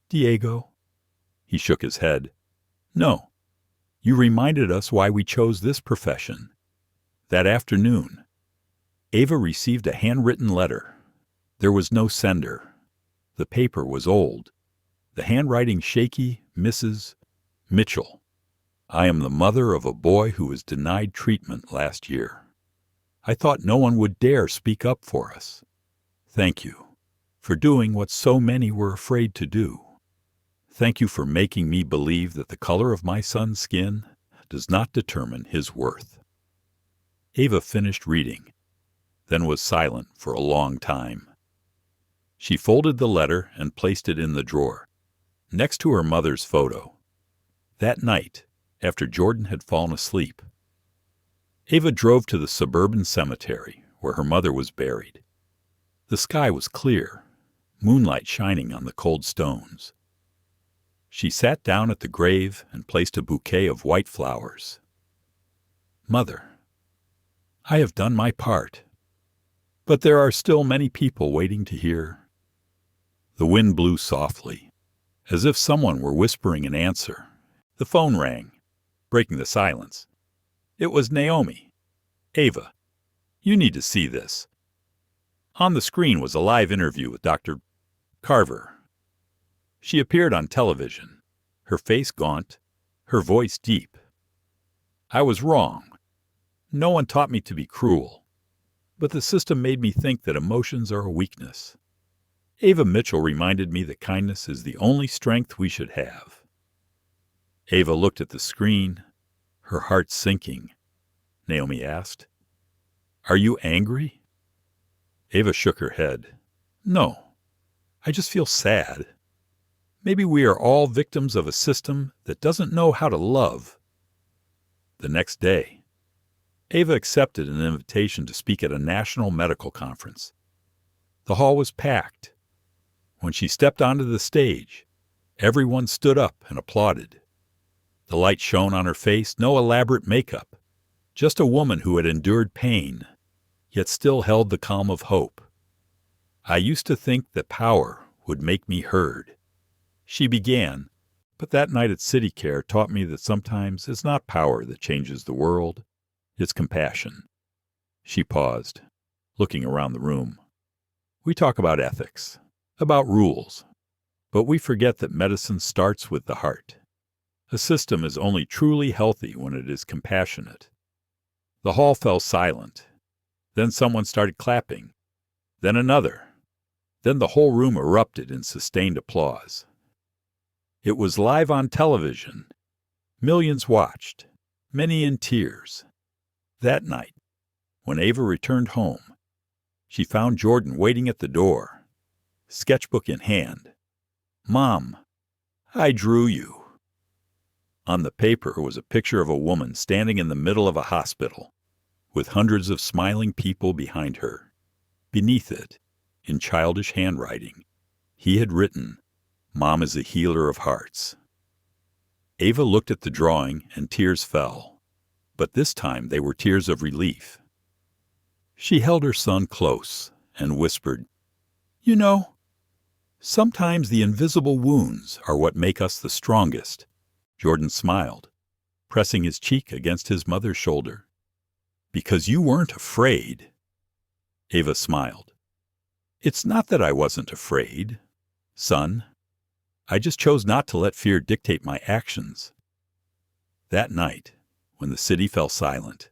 "Diego?" He shook his head. "No. You reminded us why we chose this profession." That afternoon, Ava received a handwritten letter. There was no sender. The paper was old. The handwriting shaky. "Mrs. Mitchell, I am the mother of a boy who was denied treatment last year. I thought no one would dare speak up for us. Thank you for doing what so many were afraid to do. Thank you for making me believe that the color of my son's skin does not determine his worth." Ava finished reading, then was silent for a long time. She folded the letter and placed it in the drawer, next to her mother's photo. That night, after Jordan had fallen asleep, Ava drove to the suburban cemetery where her mother was buried. The sky was clear, moonlight shining on the cold stones. She sat down at the grave and placed a bouquet of white flowers. "Mother, I have done my part, but there are still many people waiting to hear." The wind blew softly, as if someone were whispering an answer. The phone rang, breaking the silence. It was Naomi. "Ava, you need to see this." On the screen was a live interview with Dr. Carver. She appeared on television, her face gaunt, her voice deep. "I was wrong. No one taught me to be cruel, but the system made me think that emotions are a weakness. Ava Mitchell reminded me that kindness is the only strength we should have." Ava looked at the screen, her heart sinking. Naomi asked, "Are you angry?" Ava shook her head. "No, I just feel sad. Maybe we are all victims of a system that doesn't know how to love." The next day, Ava accepted an invitation to speak at a national medical conference. The hall was packed. When she stepped onto the stage, everyone stood up and applauded. The light shone on her face, no elaborate makeup, just a woman who had endured pain, yet still held the calm of hope. "I used to think that power would make me heard," she began, "but that night at CityCare taught me that sometimes it's not power that changes the world. It's compassion." She paused, looking around the room. "We talk about ethics, about rules, but we forget that medicine starts with the heart. A system is only truly healthy when it is compassionate. The hall fell silent. Then someone started clapping. Then another. Then the whole room erupted in sustained applause. It was live on television. Millions watched, many in tears. That night, when Ava returned home, she found Jordan waiting at the door, sketchbook in hand. "Mom, I drew you." On the paper was a picture of a woman standing in the middle of a hospital, with hundreds of smiling people behind her. Beneath it, in childish handwriting, he had written, "Mom is a healer of hearts." Ava looked at the drawing and tears fell, but this time they were tears of relief. She held her son close and whispered, "You know, sometimes the invisible wounds are what make us the strongest." Jordan smiled, pressing his cheek against his mother's shoulder. "Because you weren't afraid." Ava smiled. "It's not that I wasn't afraid, son. I just chose not to let fear dictate my actions." That night, when the city fell silent,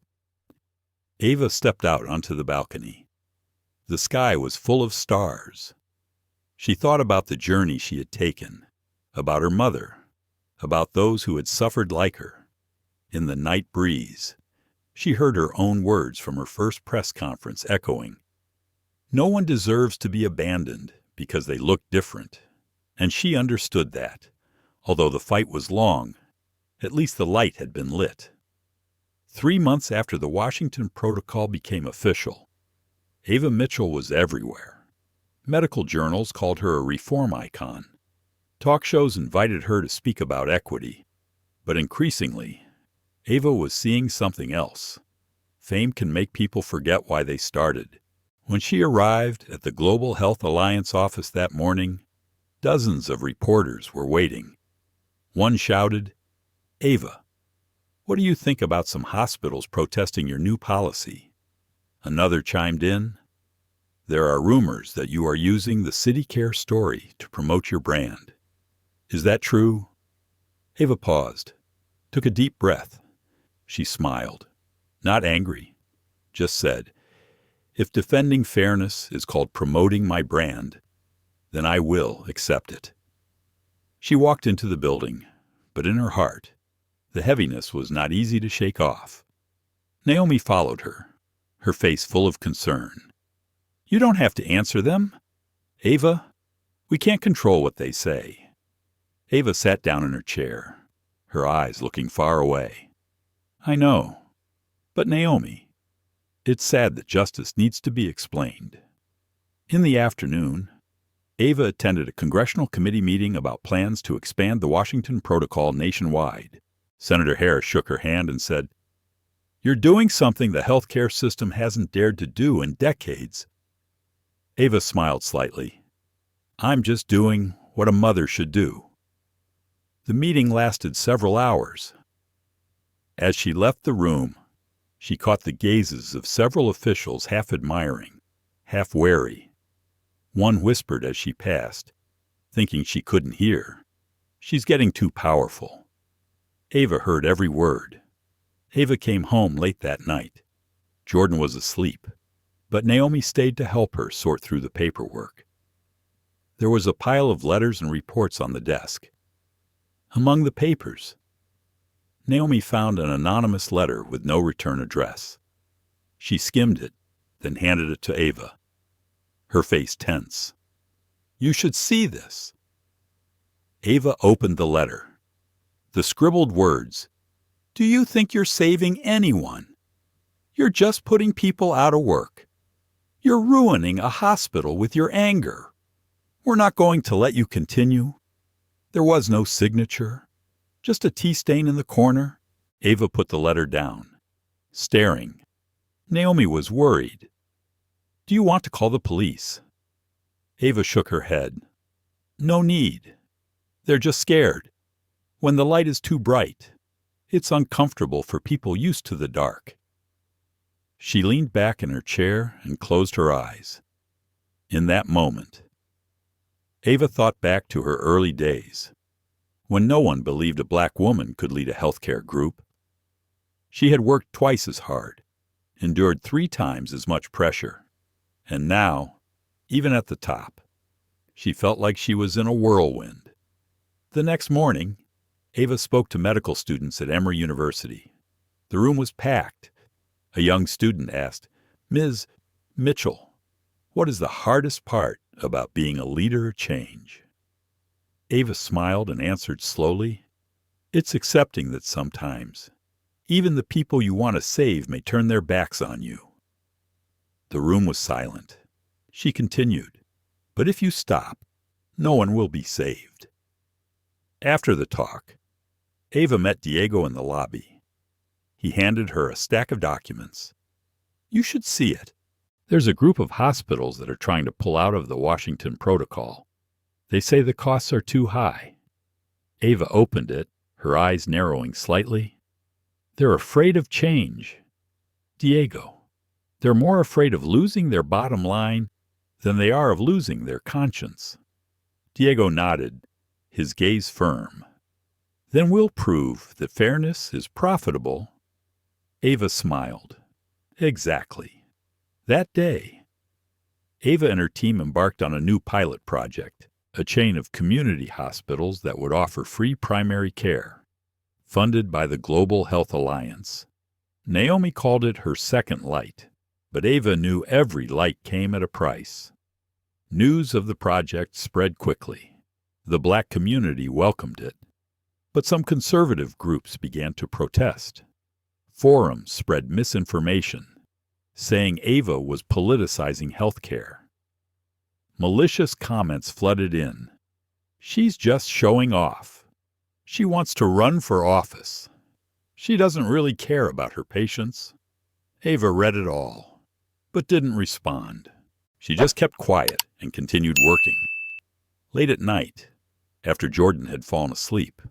Ava stepped out onto the balcony. The sky was full of stars. She thought about the journey she had taken, about her mother, about those who had suffered like her. In the night breeze, she heard her own words from her first press conference echoing, "No one deserves to be abandoned because they look different." And she understood that, although the fight was long, at least the light had been lit. 3 months after the Washington Protocol became official, Ava Mitchell was everywhere. Medical journals called her a reform icon. Talk shows invited her to speak about equity. But increasingly, Ava was seeing something else. Fame can make people forget why they started. When she arrived at the Global Health Alliance office that morning, dozens of reporters were waiting. One shouted, "Ava, what do you think about some hospitals protesting your new policy?" Another chimed in, "There are rumors that you are using the CityCare story to promote your brand. Is that true?" Ava paused, took a deep breath. She smiled, not angry, just said, "If defending fairness is called promoting my brand, then I will accept it." She walked into the building, but in her heart, the heaviness was not easy to shake off. Naomi followed her, her face full of concern. "You don't have to answer them. Ava, we can't control what they say." Ava sat down in her chair, her eyes looking far away. "I know. But Naomi, it's sad that justice needs to be explained." In the afternoon, Ava attended a congressional committee meeting about plans to expand the Washington Protocol nationwide. Senator Harris shook her hand and said, "You're doing something the healthcare system hasn't dared to do in decades." Ava smiled slightly. "I'm just doing what a mother should do." The meeting lasted several hours. As she left the room, she caught the gazes of several officials, half admiring, half wary. One whispered as she passed, thinking she couldn't hear, "She's getting too powerful." Ava heard every word. Ava came home late that night. Jordan was asleep, but Naomi stayed to help her sort through the paperwork. There was a pile of letters and reports on the desk. Among the papers, Naomi found an anonymous letter with no return address. She skimmed it, then handed it to Ava, her face tense. "You should see this." Ava opened the letter. The scribbled words, "Do you think you're saving anyone? You're just putting people out of work. You're ruining a hospital with your anger. We're not going to let you continue." There was no signature, just a tea stain in the corner. Ava put the letter down, staring. Naomi was worried. "Do you want to call the police?" Ava shook her head. "No need. They're just scared. When the light is too bright, it's uncomfortable for people used to the dark." She leaned back in her chair and closed her eyes. In that moment, Ava thought back to her early days. when no one believed a black woman could lead a healthcare group. She had worked twice as hard, endured 3 times as much pressure, and now, even at the top, she felt like she was in a whirlwind. The next morning, Ava spoke to medical students at Emory University. The room was packed. A young student asked, "Ms. Mitchell, what is the hardest part about being a leader of change?" Ava smiled and answered slowly, "It's accepting that sometimes even the people you want to save may turn their backs on you." The room was silent. She continued, "But if you stop, no one will be saved." After the talk, Ava met Diego in the lobby. He handed her a stack of documents. "You should see it. There's a group of hospitals that are trying to pull out of the Washington Protocol. They say the costs are too high." Ava opened it, her eyes narrowing slightly. "They're afraid of change. Diego, they're more afraid of losing their bottom line than they are of losing their conscience." Diego nodded, his gaze firm. "Then we'll prove that fairness is profitable." Ava smiled. "Exactly." That day, Ava and her team embarked on a new pilot project, a chain of community hospitals that would offer free primary care, funded by the Global Health Alliance. Naomi called it her second light, but Ava knew every light came at a price. News of the project spread quickly. The black community welcomed it, but some conservative groups began to protest. Forums spread misinformation, saying Ava was politicizing healthcare. Malicious comments flooded in. "She's just showing off. She wants to run for office. She doesn't really care about her patients." Ava read it all, but didn't respond. She just kept quiet and continued working. Late at night, after Jordan had fallen asleep,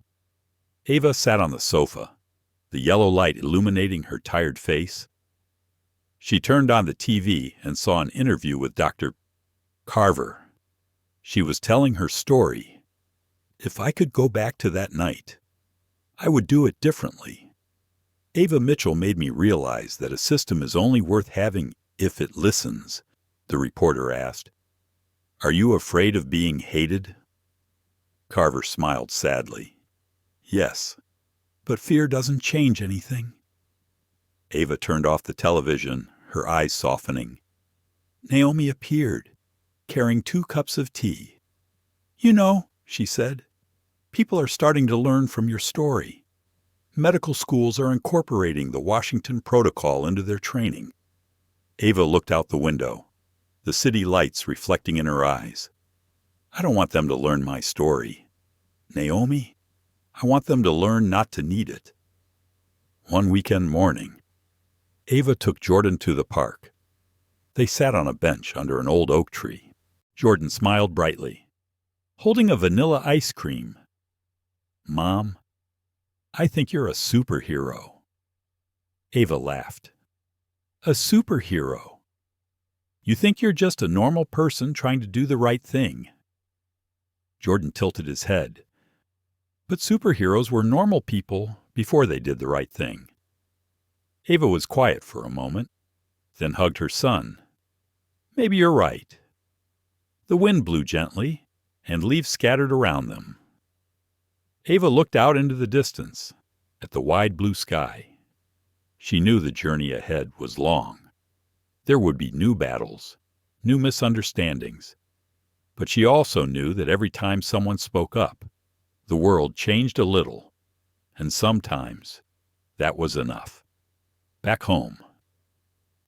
Ava sat on the sofa, the yellow light illuminating her tired face. She turned on the TV and saw an interview with Dr. Carver. She was telling her story. "If I could go back to that night, I would do it differently. Ava Mitchell made me realize that a system is only worth having if it listens," the reporter asked. "Are you afraid of being hated?" Carver smiled sadly. "Yes, but fear doesn't change anything." Ava turned off the television, her eyes softening. Naomi appeared, carrying 2 cups of tea. "You know," she said, "people are starting to learn from your story. Medical schools are incorporating the Washington Protocol into their training." Ava looked out the window, the city lights reflecting in her eyes. "I don't want them to learn my story. Naomi, I want them to learn not to need it." One weekend morning, Ava took Jordan to the park. They sat on a bench under an old oak tree. Jordan smiled brightly, holding a vanilla ice cream. "Mom, I think you're a superhero." Ava laughed. "A superhero? You think you're just a normal person trying to do the right thing." Jordan tilted his head. "But superheroes were normal people before they did the right thing." Ava was quiet for a moment, then hugged her son. "Maybe you're right." The wind blew gently, and leaves scattered around them. Ava looked out into the distance, at the wide blue sky. She knew the journey ahead was long. There would be new battles, new misunderstandings. But she also knew that every time someone spoke up, the world changed a little, and sometimes that was enough. Back home,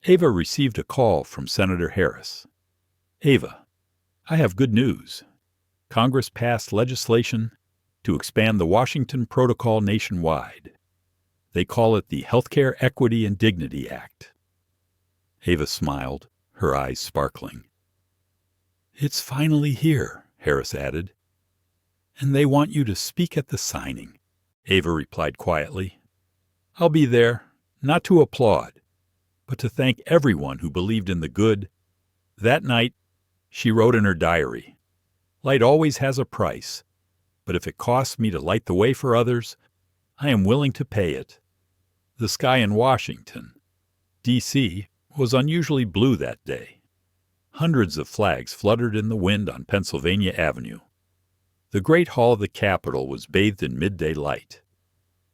Ava received a call from Senator Harris. "Ava, I have good news. Congress passed legislation to expand the Washington Protocol nationwide. They call it the Healthcare Equity and Dignity Act." Ava smiled, her eyes sparkling. "It's finally here," Harris added. "And they want you to speak at the signing." Ava replied quietly. "I'll be there, not to applaud, but to thank everyone who believed in the good." That night, she wrote in her diary, "Light always has a price, but if it costs me to light the way for others, I am willing to pay it. The sky in Washington, D.C., was unusually blue that day. Hundreds of flags fluttered in the wind on Pennsylvania Avenue. The Great Hall of the Capitol was bathed in midday light.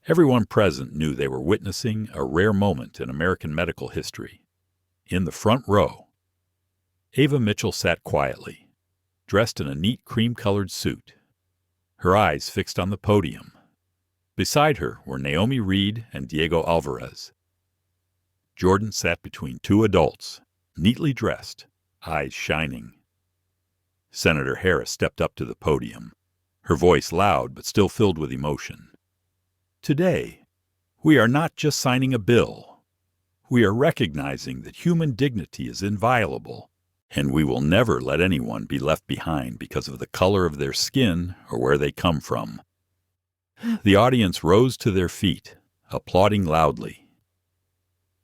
Everyone present knew they were witnessing a rare moment in American medical history. In the front row, Ava Mitchell sat quietly, dressed in a neat cream-colored suit, her eyes fixed on the podium. Beside her were Naomi Reed and Diego Alvarez. Jordan sat between two adults, neatly dressed, eyes shining. Senator Harris stepped up to the podium, her voice loud but still filled with emotion. Today, we are not just signing a bill. We are recognizing that human dignity is inviolable, and we will never let anyone be left behind because of the color of their skin or where they come from. The audience rose to their feet, applauding loudly.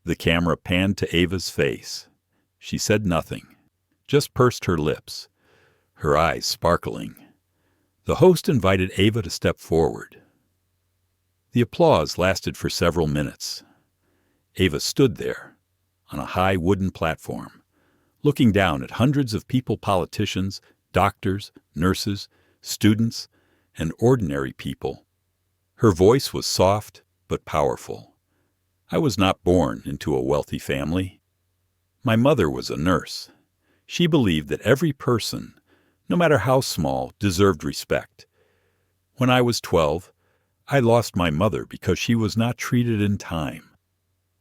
The camera panned to Ava's face. She said nothing, just pursed her lips, her eyes sparkling. The host invited Ava to step forward. The applause lasted for several minutes. Ava stood there, on a high wooden platform, looking down at hundreds of politicians, doctors, nurses, students, and ordinary people. Her voice was soft but powerful. I was not born into a wealthy family. My mother was a nurse. She believed that every person, no matter how small, deserved respect. When I was 12, I lost my mother because she was not treated in time.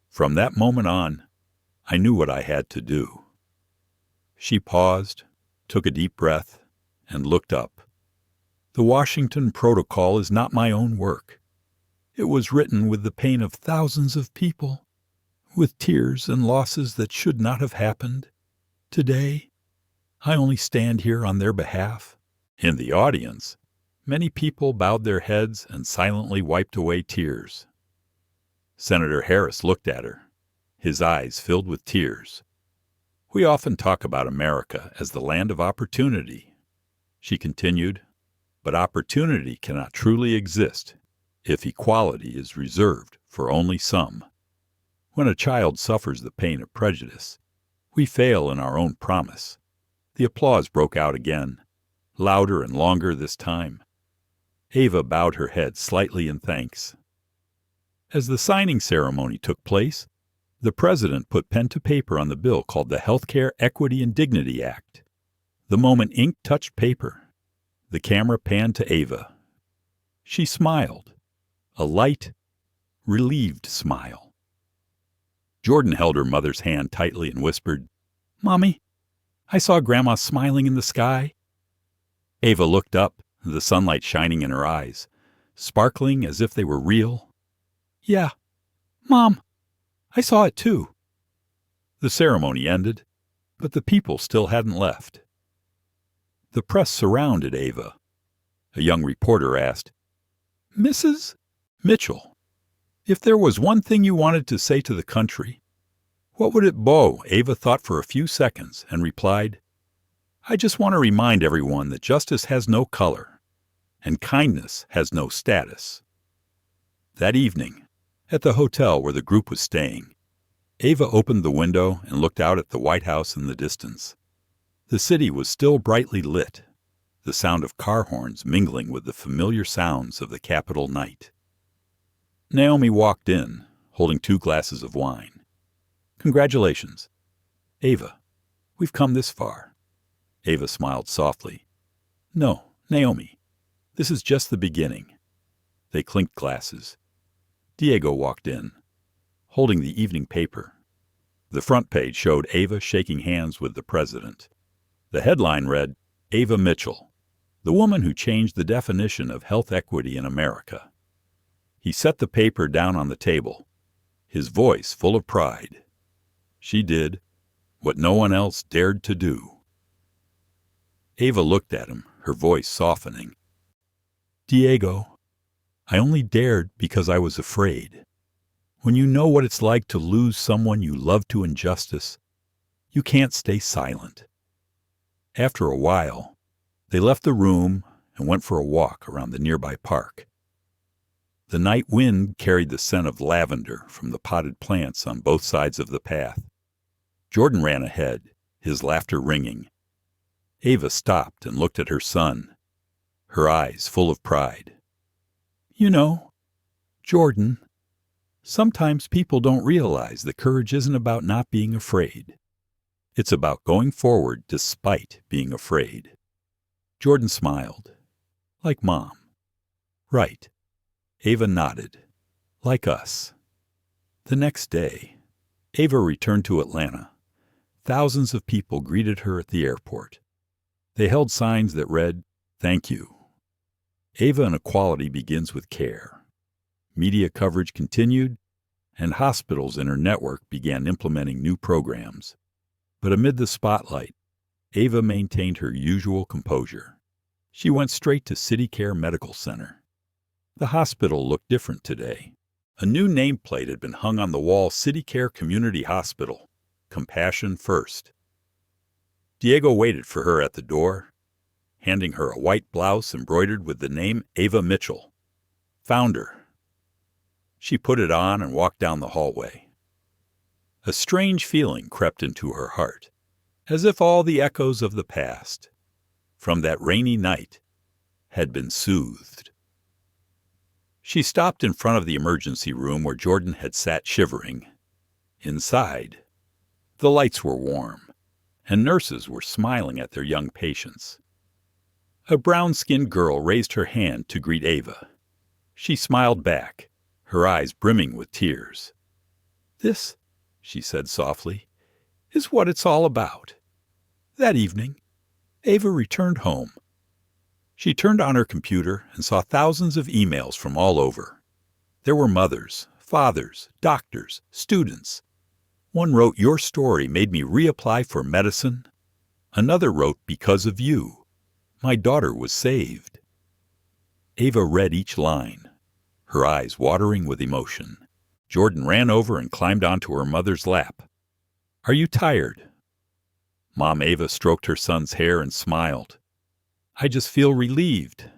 From that moment on, I knew what I had to do. She paused, took a deep breath, and looked up. The Washington Protocol is not my own work. It was written with the pain of thousands of people, with tears and losses that should not have happened. Today, I only stand here on their behalf. In the audience, many people bowed their heads and silently wiped away tears. Senator Harris looked at her, his eyes filled with tears. We often talk about America as the land of opportunity, she continued, but opportunity cannot truly exist if equality is reserved for only some. When a child suffers the pain of prejudice, we fail in our own promise. The applause broke out again, louder and longer this time. Ava bowed her head slightly in thanks. As the signing ceremony took place, the president put pen to paper on the bill called the Healthcare Equity and Dignity Act. The moment ink touched paper, the camera panned to Ava. She smiled, a light, relieved smile. Jordan held her mother's hand tightly and whispered, "Mommy, I saw Grandma smiling in the sky." Ava looked up, the sunlight shining in her eyes, sparkling as if they were real. "Yeah, Mom, I saw it too." The ceremony ended, but the people still hadn't left. The press surrounded Ava. A young reporter asked, "Mrs. Mitchell, if there was one thing you wanted to say to the country, what would it be?" Ava thought for a few seconds and replied, "I just want to remind everyone that justice has no color, and kindness has no status." That evening, at the hotel where the group was staying, Ava opened the window and looked out at the White House in the distance. The city was still brightly lit, the sound of car horns mingling with the familiar sounds of the Capitol night. Naomi walked in, holding 2 glasses of wine. "Congratulations. Ava, we've come this far." Ava smiled softly. "No, Naomi, this is just the beginning." They clinked glasses. Diego walked in, holding the evening paper. The front page showed Ava shaking hands with the president. The headline read, "Ava Mitchell, the woman who changed the definition of health equity in America." He set the paper down on the table, his voice full of pride. She did what no one else dared to do. Ava looked at him, her voice softening. "Diego, I only dared because I was afraid. When you know what it's like to lose someone you love to injustice, you can't stay silent." After a while, they left the room and went for a walk around the nearby park. The night wind carried the scent of lavender from the potted plants on both sides of the path. Jordan ran ahead, his laughter ringing. Ava stopped and looked at her son, her eyes full of pride. "You know, Jordan, sometimes people don't realize that courage isn't about not being afraid. It's about going forward despite being afraid." Jordan smiled. "Like Mom." "Right." Ava nodded. "Like us." The next day, Ava returned to Atlanta. Thousands of people greeted her at the airport. They held signs that read, "Thank you." Ava Inequality begins with care. Media coverage continued, and hospitals in her network began implementing new programs. But amid the spotlight, Ava maintained her usual composure. She went straight to CityCare Medical Center. The hospital looked different today. A new nameplate had been hung on the wall: CityCare Community Hospital, Compassion First. Diego waited for her at the door, handing her a white blouse embroidered with the name Ava Mitchell, founder. She put it on and walked down the hallway. A strange feeling crept into her heart, as if all the echoes of the past, from that rainy night, had been soothed. She stopped in front of the emergency room where Jordan had sat shivering. Inside, the lights were warm, and nurses were smiling at their young patients. A brown-skinned girl raised her hand to greet Ava. She smiled back, her eyes brimming with tears. "This," she said softly, "is what it's all about." That evening, Ava returned home. She turned on her computer and saw thousands of emails from all over. There were mothers, fathers, doctors, students. One wrote, "Your story made me reapply for medicine." Another wrote, "Because of you, my daughter was saved." Ava read each line, her eyes watering with emotion. Jordan ran over and climbed onto her mother's lap. "Are you tired?" Mom Ava stroked her son's hair and smiled. "I just feel relieved,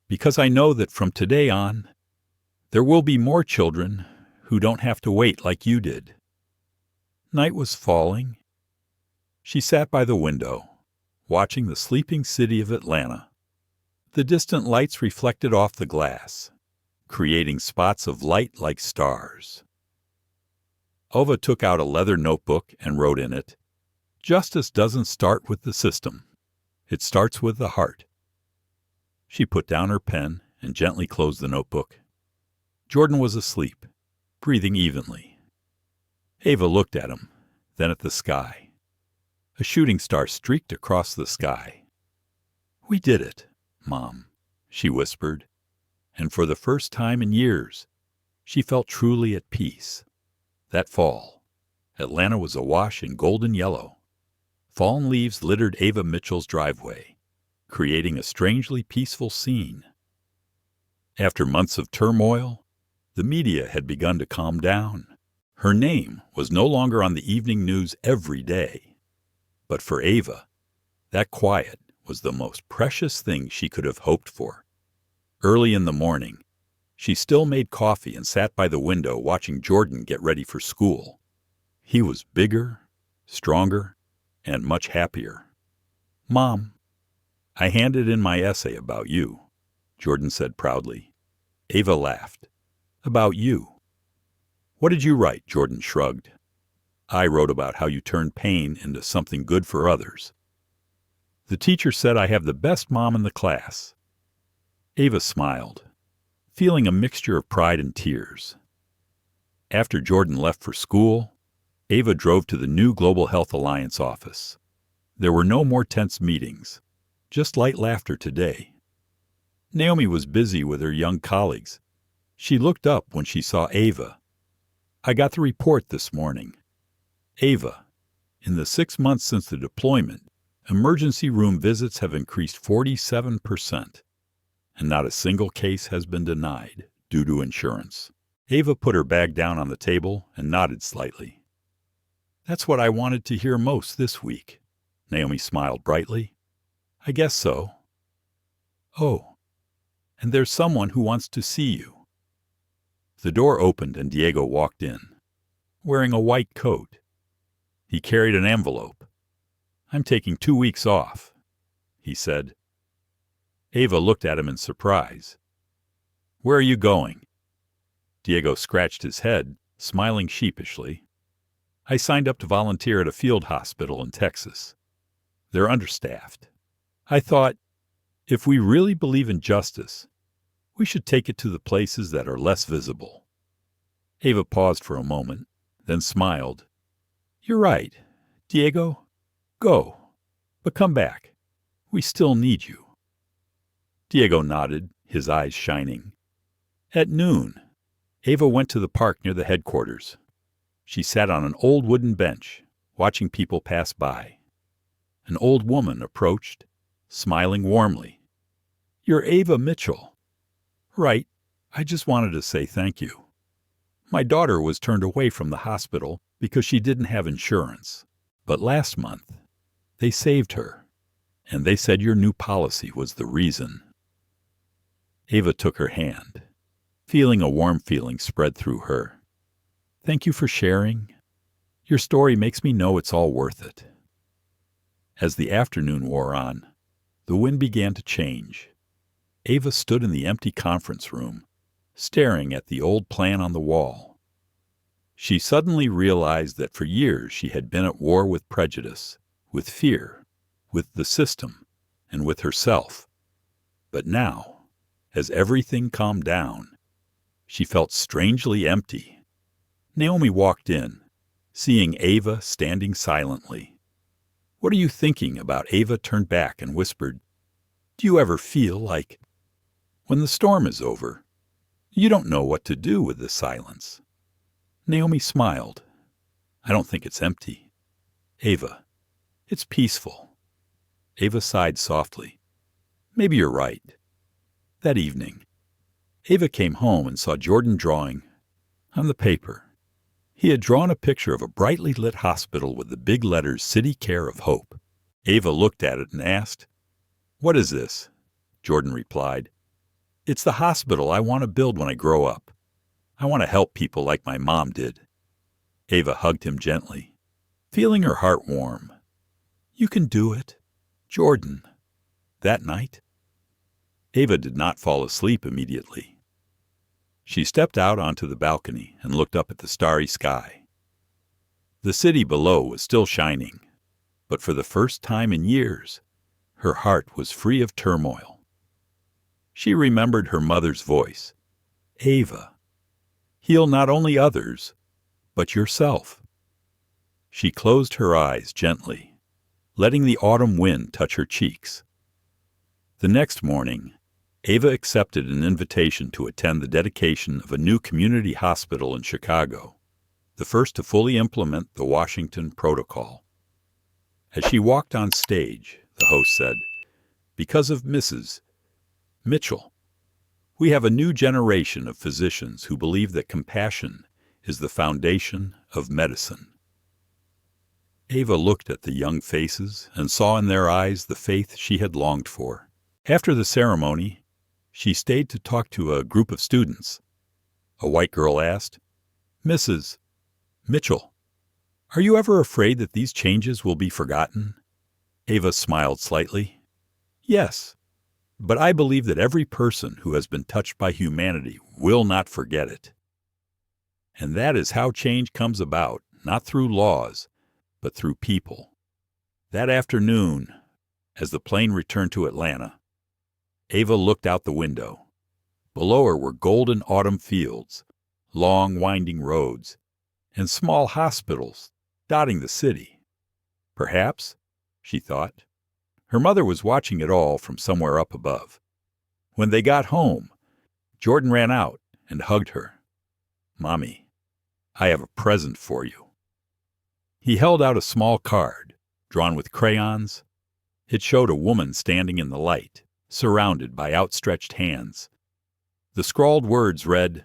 because I know that from today on, there will be more children who don't have to wait like you did." Night was falling. She sat by the window, watching the sleeping city of Atlanta. The distant lights reflected off the glass, creating spots of light like stars. Ova took out a leather notebook and wrote in it, "Justice doesn't start with the system. It starts with the heart." She put down her pen and gently closed the notebook. Jordan was asleep, breathing evenly. Ava looked at him, then at the sky. A shooting star streaked across the sky. "We did it, Mom," she whispered, and for the first time in years, she felt truly at peace. That fall, Atlanta was awash in golden yellow. Fallen leaves littered Ava Mitchell's driveway, creating a strangely peaceful scene. After months of turmoil, the media had begun to calm down. Her name was no longer on the evening news every day. But for Ava, that quiet was the most precious thing she could have hoped for. Early in the morning, she still made coffee and sat by the window watching Jordan get ready for school. He was bigger, stronger, and much happier. "Mom, I handed in my essay about you," Jordan said proudly. Ava laughed. "About you?" "What did you write?" Jordan shrugged. "I wrote about how you turned pain into something good for others. The teacher said I have the best mom in the class." Ava smiled, feeling a mixture of pride and tears. After Jordan left for school, Ava drove to the new Global Health Alliance office. There were no more tense meetings, just light laughter today. Naomi was busy with her young colleagues. She looked up when she saw Ava. "I got the report this morning. Ava, in the 6 months since the deployment, emergency room visits have increased 47%, and not a single case has been denied due to insurance." Ava put her bag down on the table and nodded slightly. "That's what I wanted to hear most this week." Naomi smiled brightly. "I guess so." Oh, and there's someone who wants to see you. The door opened and Diego walked in, wearing a white coat. He carried an envelope. "I'm taking 2 weeks off," he said. Ava looked at him in surprise. "Where are you going?" Diego scratched his head, smiling sheepishly. "I signed up to volunteer at a field hospital in Texas. They're understaffed. I thought, if we really believe in justice, we should take it to the places that are less visible." Ava paused for a moment, then smiled. "You're right, Diego. Go, but come back. We still need you." Diego nodded, his eyes shining. At noon, Ava went to the park near the headquarters. She sat on an old wooden bench, watching people pass by. An old woman approached, smiling warmly. "You're Ava Mitchell." "Right. I just wanted to say thank you. My daughter was turned away from the hospital because she didn't have insurance. But last month, they saved her, and they said your new policy was the reason." Ava took her hand, feeling a warm feeling spread through her. "Thank you for sharing. Your story makes me know it's all worth it." As the afternoon wore on, the wind began to change. Ava stood in the empty conference room, staring at the old plan on the wall. She suddenly realized that for years she had been at war with prejudice, with fear, with the system, and with herself. But now, as everything calmed down, she felt strangely empty. Naomi walked in, seeing Ava standing silently. "What are you thinking about?" Ava turned back and whispered, "Do you ever feel like, when the storm is over, you don't know what to do with the silence?" Naomi smiled. "I don't think it's empty, Ava. It's peaceful." Ava sighed softly. "Maybe you're right." That evening, Ava came home and saw Jordan drawing on the paper. He had drawn a picture of a brightly lit hospital with the big letters CityCare of Hope. Ava looked at it and asked, "What is this?" Jordan replied, "It's the hospital I want to build when I grow up. I want to help people like my mom did." Ava hugged him gently, feeling her heart warm. "You can do it, Jordan." That night, Ava did not fall asleep immediately. She stepped out onto the balcony and looked up at the starry sky. The city below was still shining, but for the first time in years, her heart was free of turmoil. She remembered her mother's voice. "Ava, heal not only others, but yourself." She closed her eyes gently, letting the autumn wind touch her cheeks. The next morning, Ava accepted an invitation to attend the dedication of a new community hospital in Chicago, the first to fully implement the Washington Protocol. As she walked on stage, the host said, "Because of Mrs. Mitchell, we have a new generation of physicians who believe that compassion is the foundation of medicine." Ava looked at the young faces and saw in their eyes the faith she had longed for. After the ceremony, she stayed to talk to a group of students. A white girl asked, "Mrs. Mitchell, are you ever afraid that these changes will be forgotten?" Ava smiled slightly. "Yes, but I believe that every person who has been touched by humanity will not forget it. And that is how change comes about, not through laws, but through people." That afternoon, as the plane returned to Atlanta, Ava looked out the window. Below her were golden autumn fields, long winding roads, and small hospitals dotting the city. Perhaps, she thought, her mother was watching it all from somewhere up above. When they got home, Jordan ran out and hugged her. "Mommy, I have a present for you." He held out a small card, drawn with crayons. It showed a woman standing in the light, surrounded by outstretched hands. The scrawled words read,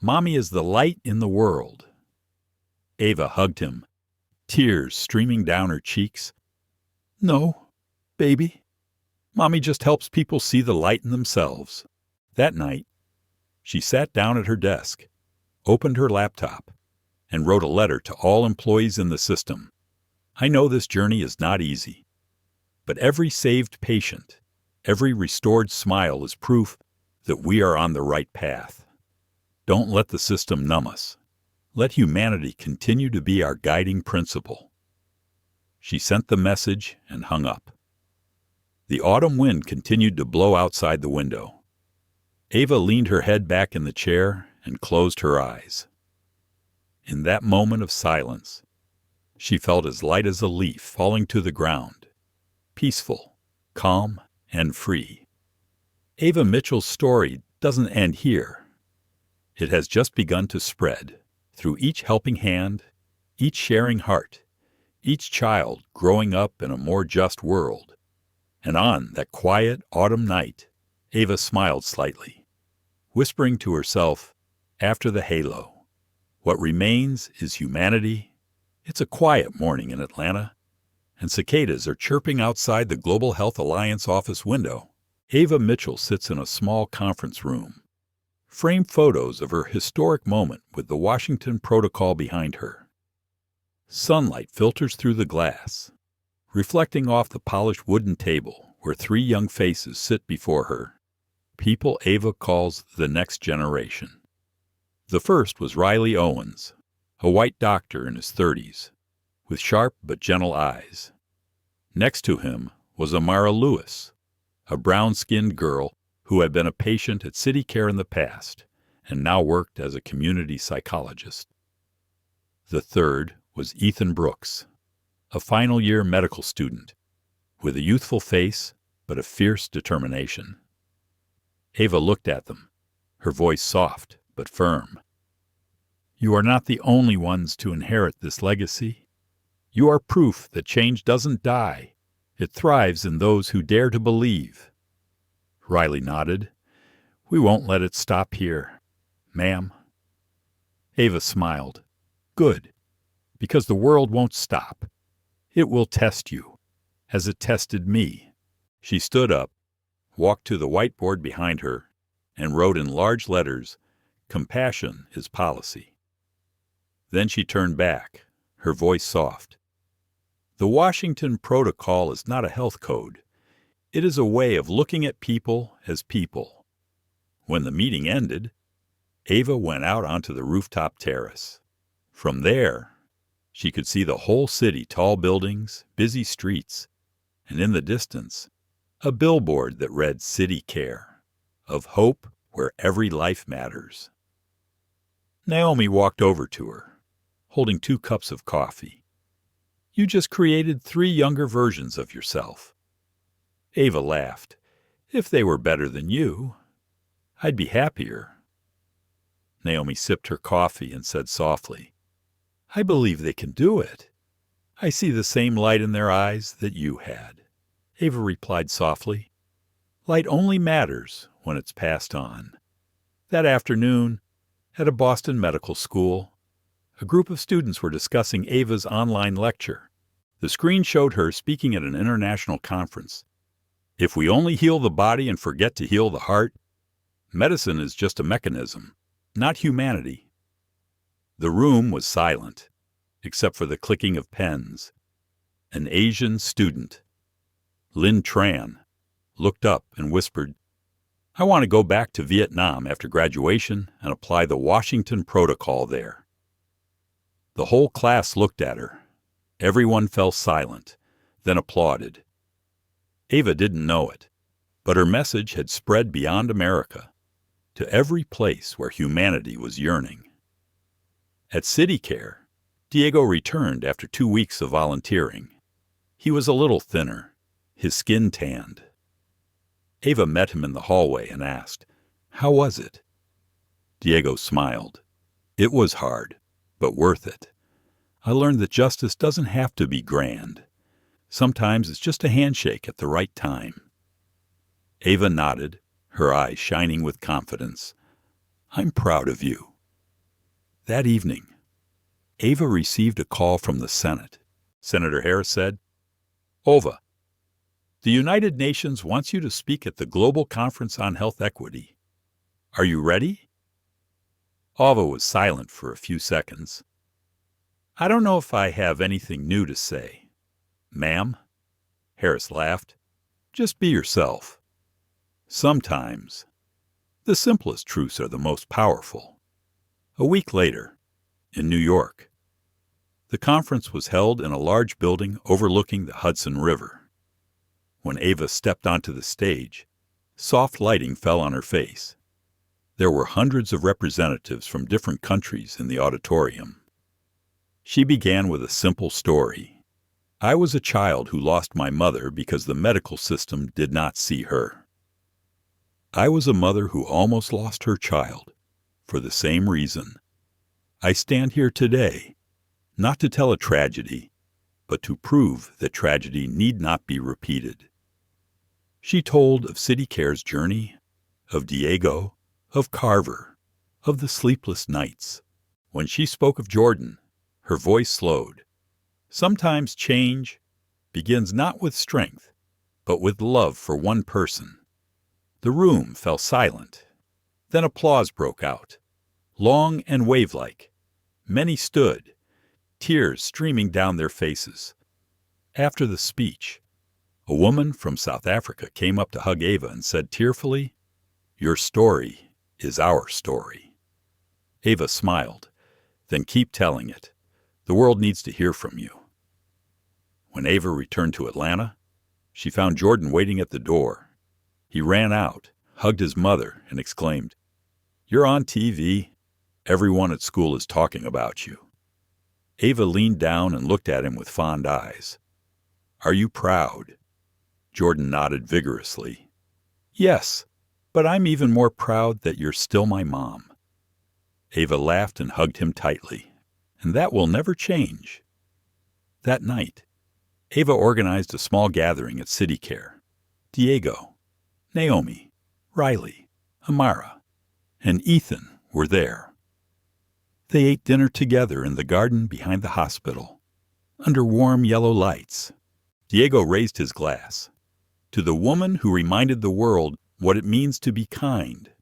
"Mommy is the light in the world." Ava hugged him, tears streaming down her cheeks. "No, baby, Mommy just helps people see the light in themselves. That night, she sat down at her desk, opened her laptop, and wrote a letter to all employees in the system. I know this journey is not easy, but every saved patient, every restored smile is proof that we are on the right path. Don't let the system numb us. Let humanity continue to be our guiding principle. She sent the message and hung up. The autumn wind continued to blow outside the window. Ava leaned her head back in the chair and closed her eyes. In that moment of silence, she felt as light as a leaf falling to the ground, peaceful, calm, and free. Ava Mitchell's story doesn't end here. It has just begun to spread through each helping hand, each sharing heart, each child growing up in a more just world. And on that quiet autumn night, Ava smiled slightly, whispering to herself, after the halo, what remains is humanity. It's a quiet morning in Atlanta, and cicadas are chirping outside the Global Health Alliance office window. Ava Mitchell sits in a small conference room. Framed photos of her historic moment with the Washington Protocol behind her. Sunlight filters through the glass, reflecting off the polished wooden table where three young faces sit before her, people Ava calls the next generation. The first was Riley Owens, a white doctor in his 30s, with sharp but gentle eyes. Next to him was Amara Lewis, a brown-skinned girl who had been a patient at CityCare in the past and now worked as a community psychologist. The third was Ethan Brooks, a final-year medical student with a youthful face but a fierce determination. Ava looked at them, her voice soft but firm. You are not the only ones to inherit this legacy. You are proof that change doesn't die. It thrives in those who dare to believe. Riley nodded. We won't let it stop here, ma'am. Ava smiled. Good, because the world won't stop. It will test you, as it tested me. She stood up, walked to the whiteboard behind her, and wrote in large letters, Compassion is policy. Then she turned back, her voice soft. The Washington Protocol is not a health code. It is a way of looking at people as people. When the meeting ended, Ava went out onto the rooftop terrace. From there, she could see the whole city, tall buildings, busy streets, and in the distance, a billboard that read CityCare, of hope where every life matters. Naomi walked over to her, holding 2 cups of coffee. You just created 3 younger versions of yourself. Ava laughed. If they were better than you, I'd be happier. Naomi sipped her coffee and said softly, I believe they can do it. I see the same light in their eyes that you had. Ava replied softly, Light only matters when it's passed on. That afternoon, at a Boston medical school, a group of students were discussing Ava's online lecture. The screen showed her speaking at an international conference. If we only heal the body and forget to heal the heart, medicine is just a mechanism, not humanity. The room was silent, except for the clicking of pens. An Asian student, Lin Tran, looked up and whispered, I want to go back to Vietnam after graduation and apply the Washington Protocol there. The whole class looked at her. Everyone fell silent, then applauded. Ava didn't know it, but her message had spread beyond America, to every place where humanity was yearning. At CityCare, Diego returned after 2 weeks of volunteering. He was a little thinner, his skin tanned. Ava met him in the hallway and asked, How was it? Diego smiled. It was hard, but worth it. I learned that justice doesn't have to be grand. Sometimes it's just a handshake at the right time. Ava nodded, her eyes shining with confidence. I'm proud of you. That evening, Ava received a call from the Senate. Senator Harris said, Ova, The United Nations wants you to speak at the Global Conference on Health Equity. Are you ready?" Ava was silent for a few seconds. "I don't know if I have anything new to say." "Ma'am?" Harris laughed. "Just be yourself. Sometimes the simplest truths are the most powerful." A week later, in New York, the conference was held in a large building overlooking the Hudson River. When Ava stepped onto the stage, soft lighting fell on her face. There were hundreds of representatives from different countries in the auditorium. She began with a simple story. "I was a child who lost my mother because the medical system did not see her. I was a mother who almost lost her child for the same reason. I stand here today, not to tell a tragedy, but to prove that tragedy need not be repeated." She told of CityCare's journey, of Diego, of Carver, of the sleepless nights. When she spoke of Jordan, her voice slowed. Sometimes change begins not with strength, but with love for one person. The room fell silent. Then applause broke out, long and wave-like. Many stood, tears streaming down their faces. After the speech, a woman from South Africa came up to hug Ava and said tearfully, "Your story is our story." Ava smiled. "Then keep telling it. The world needs to hear from you." When Ava returned to Atlanta, she found Jordan waiting at the door. He ran out, hugged his mother, and exclaimed, "You're on TV. Everyone at school is talking about you." Ava leaned down and looked at him with fond eyes. "Are you proud?" Jordan nodded vigorously. "Yes, but I'm even more proud that you're still my mom." Ava laughed and hugged him tightly. "And that will never change." That night, Ava organized a small gathering at CityCare. Diego, Naomi, Riley, Amara, and Ethan were there. They ate dinner together in the garden behind the hospital, under warm yellow lights. Diego raised his glass. "To the woman who reminded the world what it means to be kind."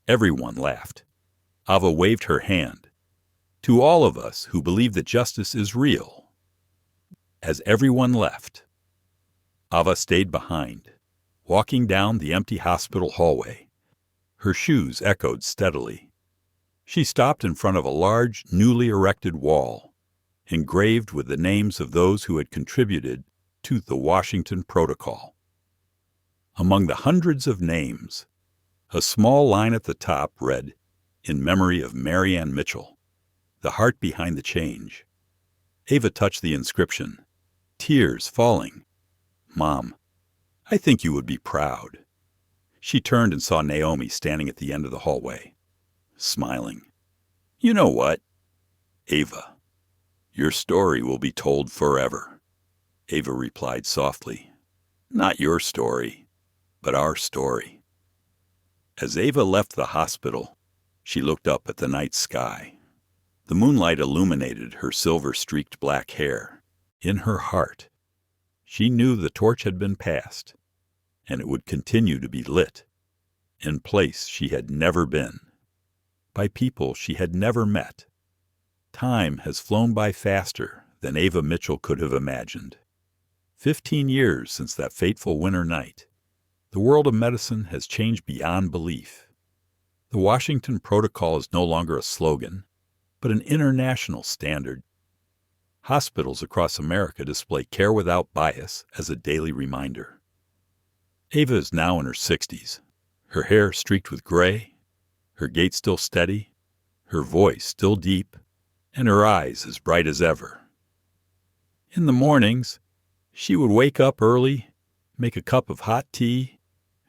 Everyone laughed. Ava waved her hand. "To all of us who believe that justice is real." As everyone left, Ava stayed behind, walking down the empty hospital hallway. Her shoes echoed steadily. She stopped in front of a large, newly erected wall, engraved with the names of those who had contributed to the Washington Protocol. Among the hundreds of names, a small line at the top read, "In memory of Ava Mitchell, the heart behind the change." Ava touched the inscription, tears falling. "Mom, I think you would be proud." She turned and saw Naomi standing at the end of the hallway, smiling. "You know what, Ava, your story will be told forever." Ava replied softly, "Not your story, but our story." As Ava left the hospital, she looked up at the night sky. The moonlight illuminated her silver-streaked black hair. In her heart, she knew the torch had been passed, and it would continue to be lit, in place she had never been, by people she had never met. Time has flown by faster than Ava Mitchell could have imagined. 15 years since that fateful winter night. The world of medicine has changed beyond belief. The Washington Protocol is no longer a slogan, but an international standard. Hospitals across America display care without bias as a daily reminder. Ava is now in her 60s, her hair streaked with gray, her gait still steady, her voice still deep, and her eyes as bright as ever. In the mornings, she would wake up early, make a cup of hot tea,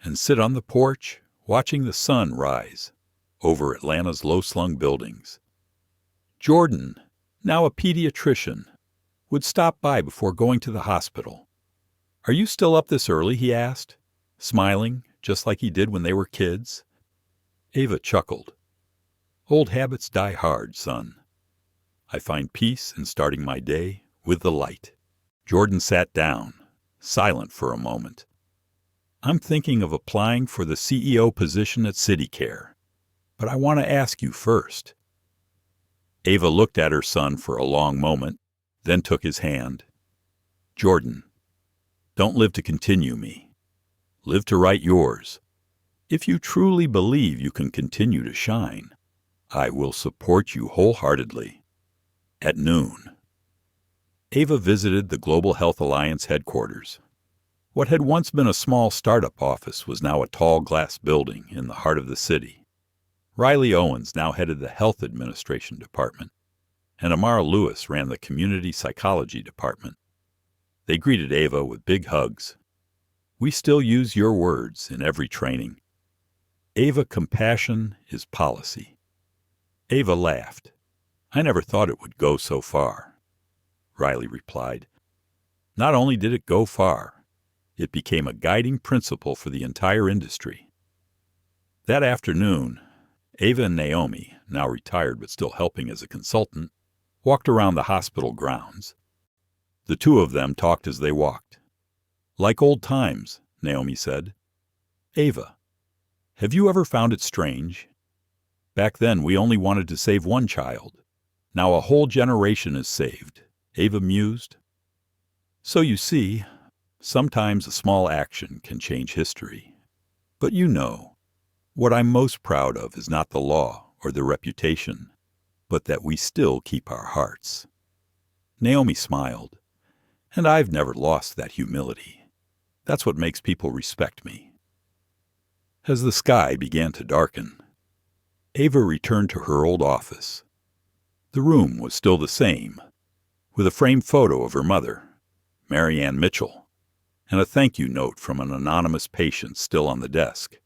and sit on the porch watching the sun rise over Atlanta's low-slung buildings. Jordan, now a pediatrician, would stop by before going to the hospital. "Are you still up this early?" he asked, smiling just like he did when they were kids. Ava chuckled. "Old habits die hard, son. I find peace in starting my day with the light." Jordan sat down. silent for a moment. "I'm thinking of applying for the CEO position at CityCare, but I want to ask you first." Ava looked at her son for a long moment, then took his hand. "Jordan, don't live to continue me. Live to write yours. If you truly believe you can continue to shine, I will support you wholeheartedly. At noon." Ava visited the Global Health Alliance headquarters. What had once been a small startup office was now a tall glass building in the heart of the city. Riley Owens now headed the Health Administration Department, and Amara Lewis ran the Community Psychology Department. They greeted Ava with big hugs. "We still use your words in every training. Ava, compassion is policy." Ava laughed. "I never thought it would go so far." Riley replied, "Not only did it go far, it became a guiding principle for the entire industry." That afternoon, Ava and Naomi, now retired but still helping as a consultant, walked around the hospital grounds. The two of them talked as they walked. "Like old times," Naomi said. "Ava, have you ever found it strange? Back then we only wanted to save one child. Now a whole generation is saved," Ava mused. "So you see, sometimes a small action can change history. But you know, what I'm most proud of is not the law or the reputation, but that we still keep our hearts." Naomi smiled. "And I've never lost that humility. That's what makes people respect me." As the sky began to darken, Ava returned to her old office. The room was still the same, with a framed photo of her mother, Ava Mitchell, and a thank-you note from an anonymous patient still on the desk.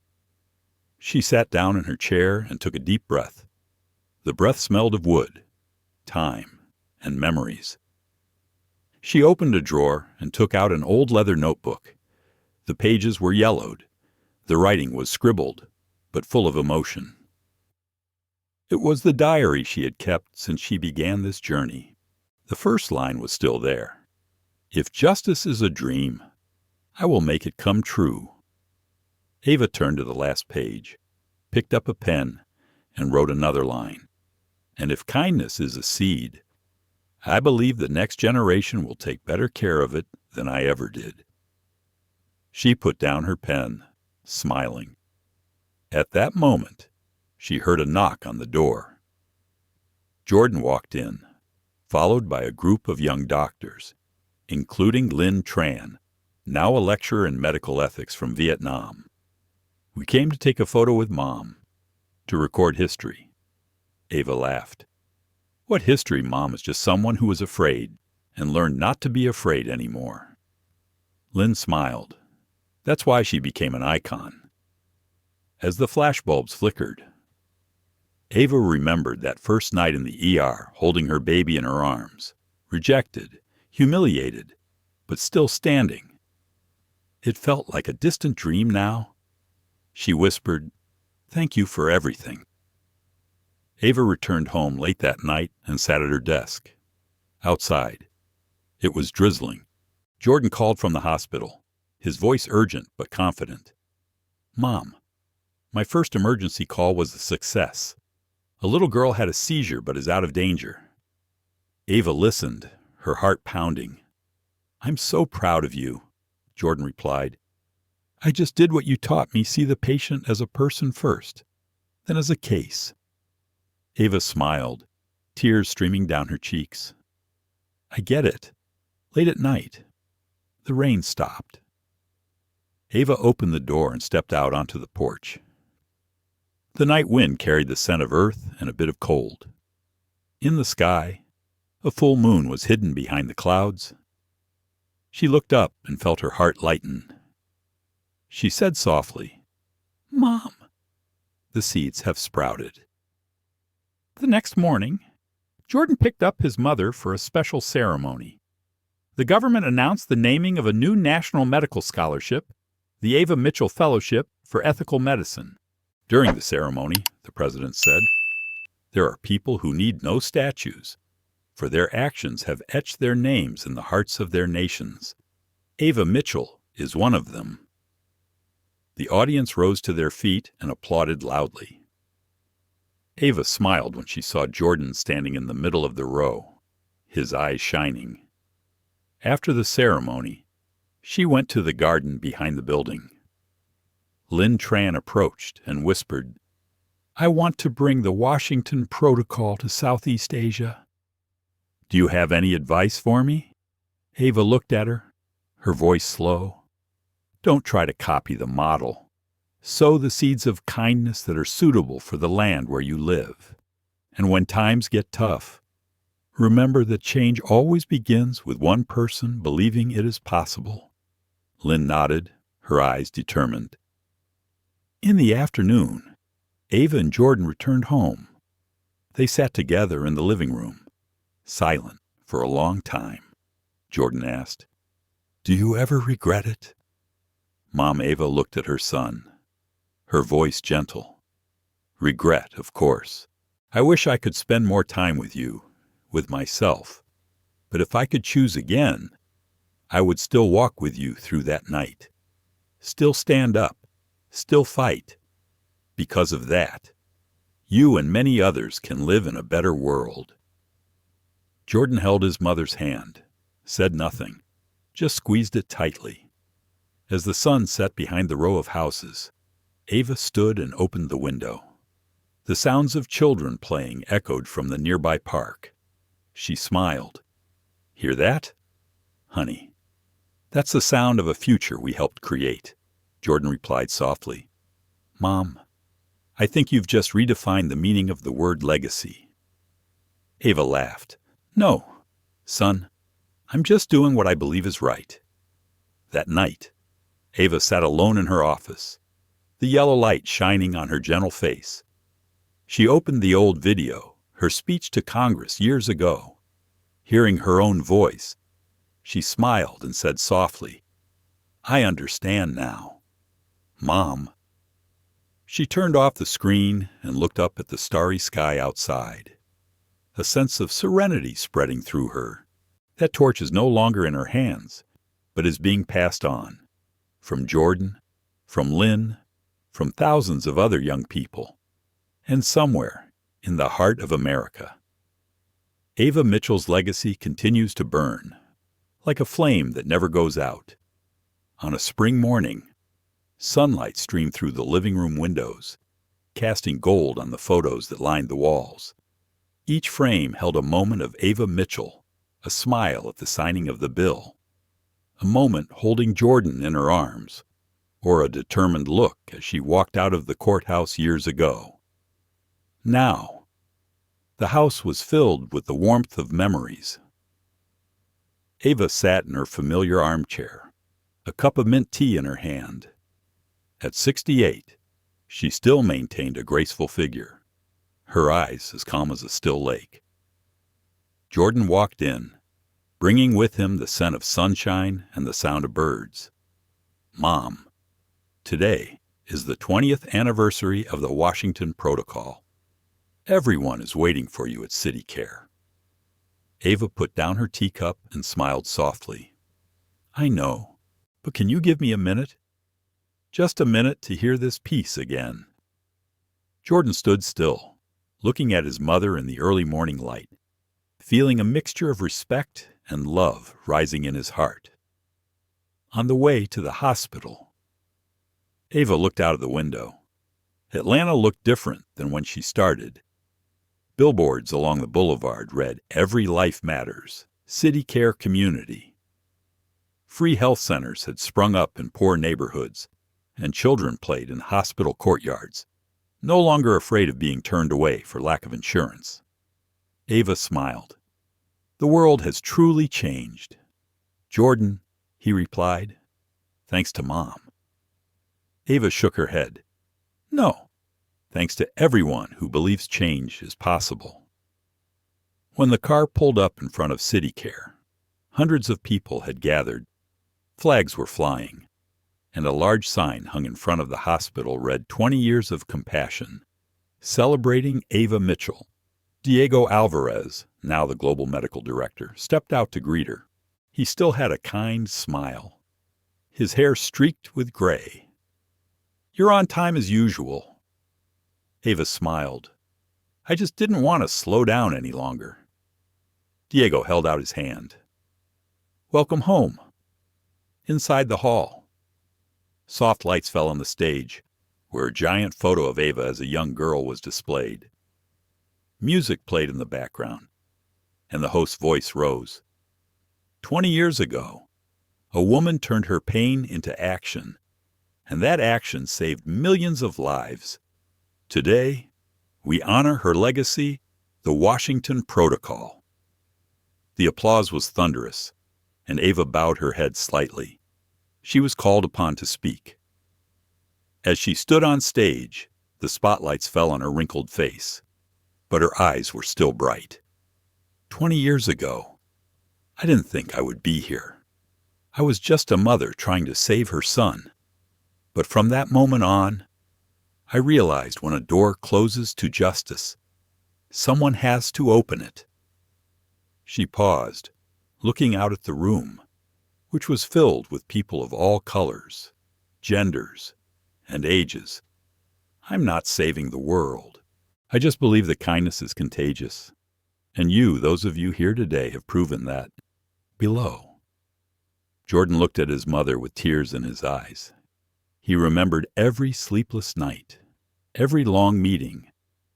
She sat down in her chair and took a deep breath. The breath smelled of wood, time, and memories. She opened a drawer and took out an old leather notebook. The pages were yellowed. The writing was scribbled, but full of emotion. It was the diary she had kept since she began this journey. The first line was still there. "If justice is a dream, I will make it come true." Ava turned to the last page, picked up a pen, and wrote another line. "And if kindness is a seed, I believe the next generation will take better care of it than I ever did." She put down her pen, smiling. At that moment, she heard a knock on the door. Jordan walked in, followed by a group of young doctors, including Lynn Tran, now a lecturer in medical ethics from Vietnam. "We came to take a photo with Mom, to record history." Ava laughed. "What history, Mom, is just someone who was afraid and learned not to be afraid anymore." Lynn smiled. "That's why she became an icon." As the flashbulbs flickered, Ava remembered that first night in the ER holding her baby in her arms, rejected, humiliated, but still standing. It felt like a distant dream now. She whispered, "Thank you for everything." Ava returned home late that night and sat at her desk. Outside, it was drizzling. Jordan called from the hospital, his voice urgent but confident. "Mom, my first emergency call was a success. A little girl had a seizure but is out of danger." Ava listened, her heart pounding. "I'm so proud of you," Jordan replied. "I just did what you taught me, see the patient as a person first, then as a case." Ava smiled, tears streaming down her cheeks. "I get it. Late at night. The rain stopped." Ava opened the door and stepped out onto the porch. The night wind carried the scent of earth and a bit of cold. In the sky, a full moon was hidden behind the clouds. She looked up and felt her heart lighten. She said softly, "Mom, the seeds have sprouted." The next morning, Jordan picked up his mother for a special ceremony. The government announced the naming of a new national medical scholarship, the Ava Mitchell Fellowship for Ethical Medicine. During the ceremony, the president said, "There are people who need no statues, for their actions have etched their names in the hearts of their nations. Ava Mitchell is one of them. The audience rose to their feet and applauded loudly. Ava smiled when she saw Jordan standing in the middle of the row, his eyes shining. After the ceremony, she went to the garden behind the building. Lynn Tran approached and whispered, "I want to bring the Washington Protocol to Southeast Asia. Do you have any advice for me?" Ava looked at her, her voice slow. "Don't try to copy the model. Sow the seeds of kindness that are suitable for the land where you live. And when times get tough, remember that change always begins with one person believing it is possible." Lynn nodded, her eyes determined. In the afternoon, Ava and Jordan returned home. They sat together in the living room, silent for a long time. Jordan asked, "Do you ever regret it?" Mom Ava looked at her son, her voice gentle. "Regret, of course. I wish I could spend more time with you, with myself. But if I could choose again, I would still walk with you through that night. Still stand up, still fight. Because of that, you and many others can live in a better world." Jordan held his mother's hand, said nothing, just squeezed it tightly. As the sun set behind the row of houses, Ava stood and opened the window. The sounds of children playing echoed from the nearby park. She smiled. "Hear that? Honey, that's the sound of a future we helped create," Jordan replied softly. "Mom, I think you've just redefined the meaning of the word legacy." Ava laughed. "No, son, I'm just doing what I believe is right." That night, Ava sat alone in her office, the yellow light shining on her gentle face. She opened the old video, her speech to Congress years ago. Hearing her own voice, she smiled and said softly, "I understand now. Mom." She turned off the screen and looked up at the starry sky outside. A sense of serenity spreading through her. That torch is no longer in her hands, but is being passed on. From Jordan, from Lynn, from thousands of other young people, and somewhere in the heart of America. Ava Mitchell's legacy continues to burn, like a flame that never goes out. On a spring morning, sunlight streamed through the living room windows, casting gold on the photos that lined the walls. Each frame held a moment of Ava Mitchell, a smile at the signing of the bill, a moment holding Jordan in her arms, or a determined look as she walked out of the courthouse years ago. Now, the house was filled with the warmth of memories. Ava sat in her familiar armchair, a cup of mint tea in her hand. At 68, she still maintained a graceful figure, her eyes as calm as a still lake. Jordan walked in, bringing with him the scent of sunshine and the sound of birds. "Mom, today is the 20th anniversary of the Washington Protocol. Everyone is waiting for you at CityCare." Ava put down her teacup and smiled softly. "I know, but can you give me a minute? Just a minute to hear this piece again." Jordan stood still, looking at his mother in the early morning light, feeling a mixture of respect and love rising in his heart. On the way to the hospital, Ava looked out of the window. Atlanta looked different than when she started. Billboards along the boulevard read, "Every life matters, CityCare community." Free health centers had sprung up in poor neighborhoods, and children played in hospital courtyards, no longer afraid of being turned away for lack of insurance. Ava smiled. "The world has truly changed." "Jordan," he replied, "thanks to Mom." Ava shook her head. "No, thanks to everyone who believes change is possible." When the car pulled up in front of CityCare, hundreds of people had gathered. Flags were flying, and a large sign hung in front of the hospital read 20 years of compassion, celebrating Ava Mitchell. Diego Alvarez, now the global medical director, stepped out to greet her. He still had a kind smile, his hair streaked with gray. "You're on time as usual." Ava smiled. "I just didn't want to slow down any longer." Diego held out his hand. "Welcome home." Inside the hall, soft lights fell on the stage, where a giant photo of Ava as a young girl was displayed. Music played in the background, and the host's voice rose. 20 years ago, a woman turned her pain into action, and that action saved millions of lives. Today, we honor her legacy, the Washington Protocol. The applause was thunderous, and Ava bowed her head slightly. She was called upon to speak. As she stood on stage, the spotlights fell on her wrinkled face, but her eyes were still bright. 20 years ago, I didn't think I would be here. I was just a mother trying to save her son. But from that moment on, I realized when a door closes to justice, someone has to open it. She paused, looking out at the room, which was filled with people of all colors, genders, and ages. I'm not saving the world. I just believe that kindness is contagious. And you, those of you here today, have proven that. Below. Jordan looked at his mother with tears in his eyes. He remembered every sleepless night, every long meeting,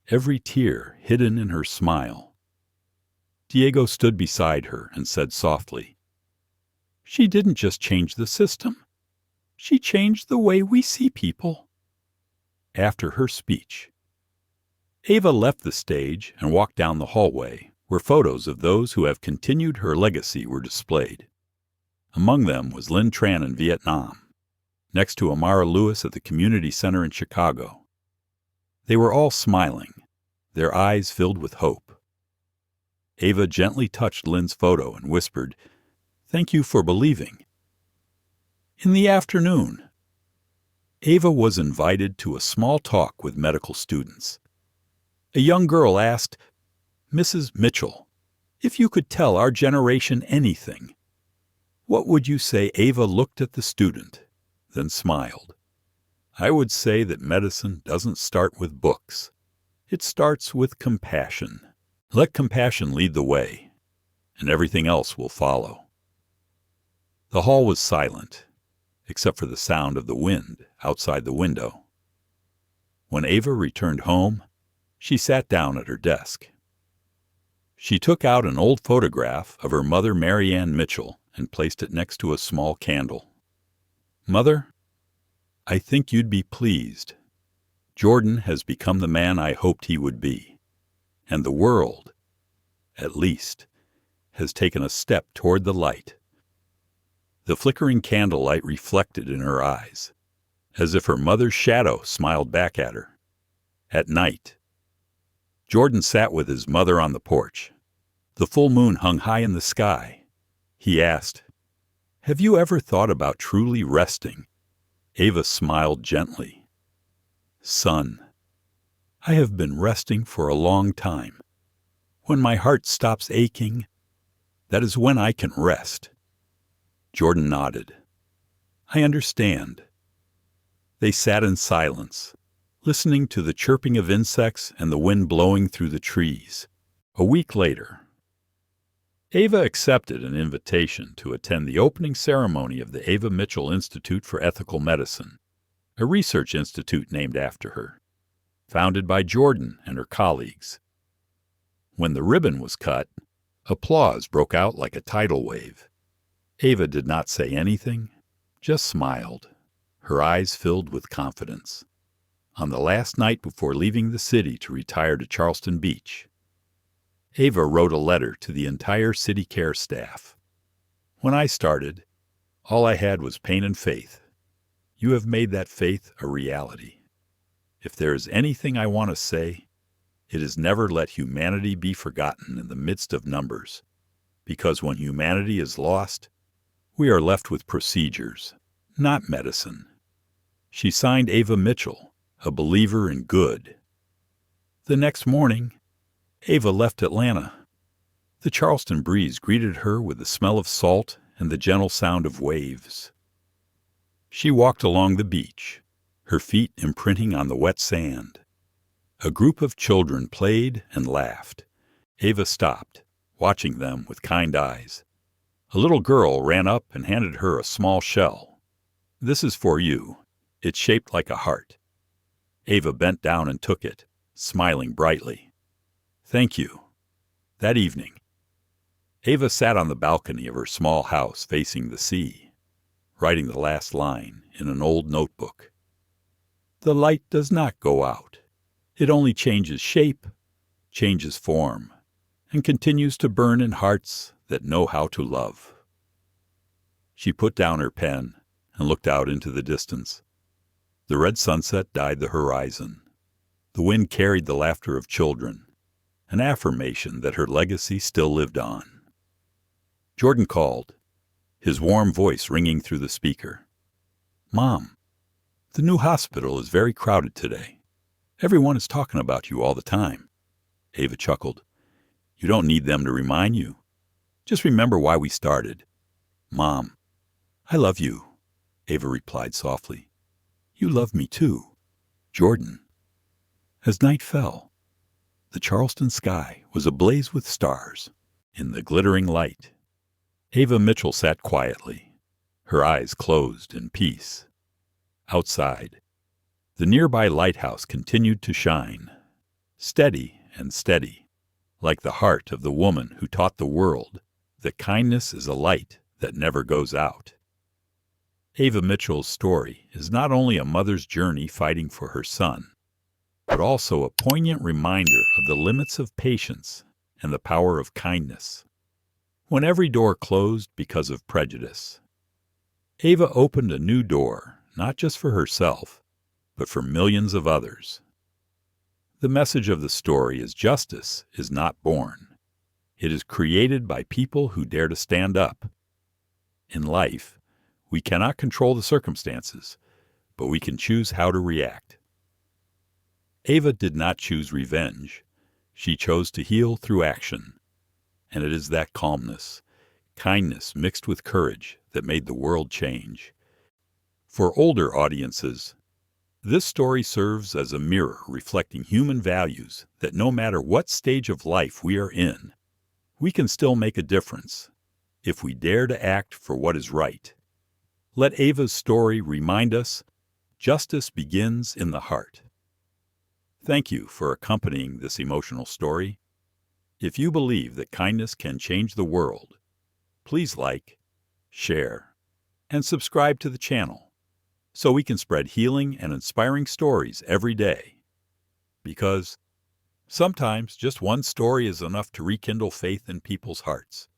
every tear hidden in her smile. Diego stood beside her and said softly, "She didn't just change the system. She changed the way we see people." After her speech, Ava left the stage and walked down the hallway, where photos of those who have continued her legacy were displayed. Among them was Lynn Tran in Vietnam, next to Amara Lewis at the Community Center in Chicago. They were all smiling, their eyes filled with hope. Ava gently touched Lynn's photo and whispered, "Thank you for believing." In the afternoon, Ava was invited to a small talk with medical students. A young girl asked, "Mrs. Mitchell, if you could tell our generation anything, what would you say?" Ava looked at the student, then smiled. "I would say that medicine doesn't start with books. It starts with compassion. Let compassion lead the way, and everything else will follow." The hall was silent, except for the sound of the wind outside the window. When Ava returned home, she sat down at her desk. She took out an old photograph of her mother, Marianne Mitchell, and placed it next to a small candle. "Mother, I think you'd be pleased. Jordan has become the man I hoped he would be. And the world, at least, has taken a step toward the light." The flickering candlelight reflected in her eyes, as if her mother's shadow smiled back at her. At night, Jordan sat with his mother on the porch. The full moon hung high in the sky. He asked, "Have you ever thought about truly resting?" Ava smiled gently. "Son, I have been resting for a long time. When my heart stops aching, that is when I can rest." Jordan nodded. "I understand." They sat in silence, listening to the chirping of insects and the wind blowing through the trees. A week later, Ava accepted an invitation to attend the opening ceremony of the Ava Mitchell Institute for Ethical Medicine, a research institute named after her, founded by Jordan and her colleagues. When the ribbon was cut, applause broke out like a tidal wave. Ava did not say anything, just smiled, her eyes filled with confidence. On the last night before leaving the city to retire to Charleston Beach, Ava wrote a letter to the entire CityCare staff. "When I started, all I had was pain and faith. You have made that faith a reality. If there is anything I want to say, it is never let humanity be forgotten in the midst of numbers, because when humanity is lost, we are left with procedures, not medicine." She signed Ava Mitchell, a believer in good. The next morning, Ava left Atlanta. The Charleston breeze greeted her with the smell of salt and the gentle sound of waves. She walked along the beach, her feet imprinting on the wet sand. A group of children played and laughed. Ava stopped, watching them with kind eyes. A little girl ran up and handed her a small shell. "This is for you. It's shaped like a heart." Ava bent down and took it, smiling brightly. "Thank you." That evening, Ava sat on the balcony of her small house facing the sea, writing the last line in an old notebook. "The light does not go out. It only changes shape, changes form, and continues to burn in hearts that know how to love." She put down her pen and looked out into the distance. The red sunset dyed the horizon. The wind carried the laughter of children, an affirmation that her legacy still lived on. Jordan called, his warm voice ringing through the speaker. "Mom, the new hospital is very crowded today. Everyone is talking about you all the time." Ava chuckled. "You don't need them to remind you. Just remember why we started." "Mom, I love you," Ava replied softly. "You love me too, Jordan." As night fell, the Charleston sky was ablaze with stars. In the glittering light, Ava Mitchell sat quietly, her eyes closed in peace. Outside, the nearby lighthouse continued to shine, steady and steady, like the heart of the woman who taught the world that kindness is a light that never goes out. Ava Mitchell's story is not only a mother's journey fighting for her son, but also a poignant reminder of the limits of patience and the power of kindness. When every door closed because of prejudice, Ava opened a new door, not just for herself, but for millions of others. The message of the story is justice is not born. It is created by people who dare to stand up. In life, we cannot control the circumstances, but we can choose how to react. Ava did not choose revenge. She chose to heal through action. And it is that calmness, kindness mixed with courage, that made the world change. For older audiences, this story serves as a mirror reflecting human values that no matter what stage of life we are in, we can still make a difference if we dare to act for what is right. Let Ava's story remind us justice begins in the heart. Thank you for accompanying this emotional story. If you believe that kindness can change the world, please like, share, and subscribe to the channel so we can spread healing and inspiring stories every day. Because sometimes just one story is enough to rekindle faith in people's hearts.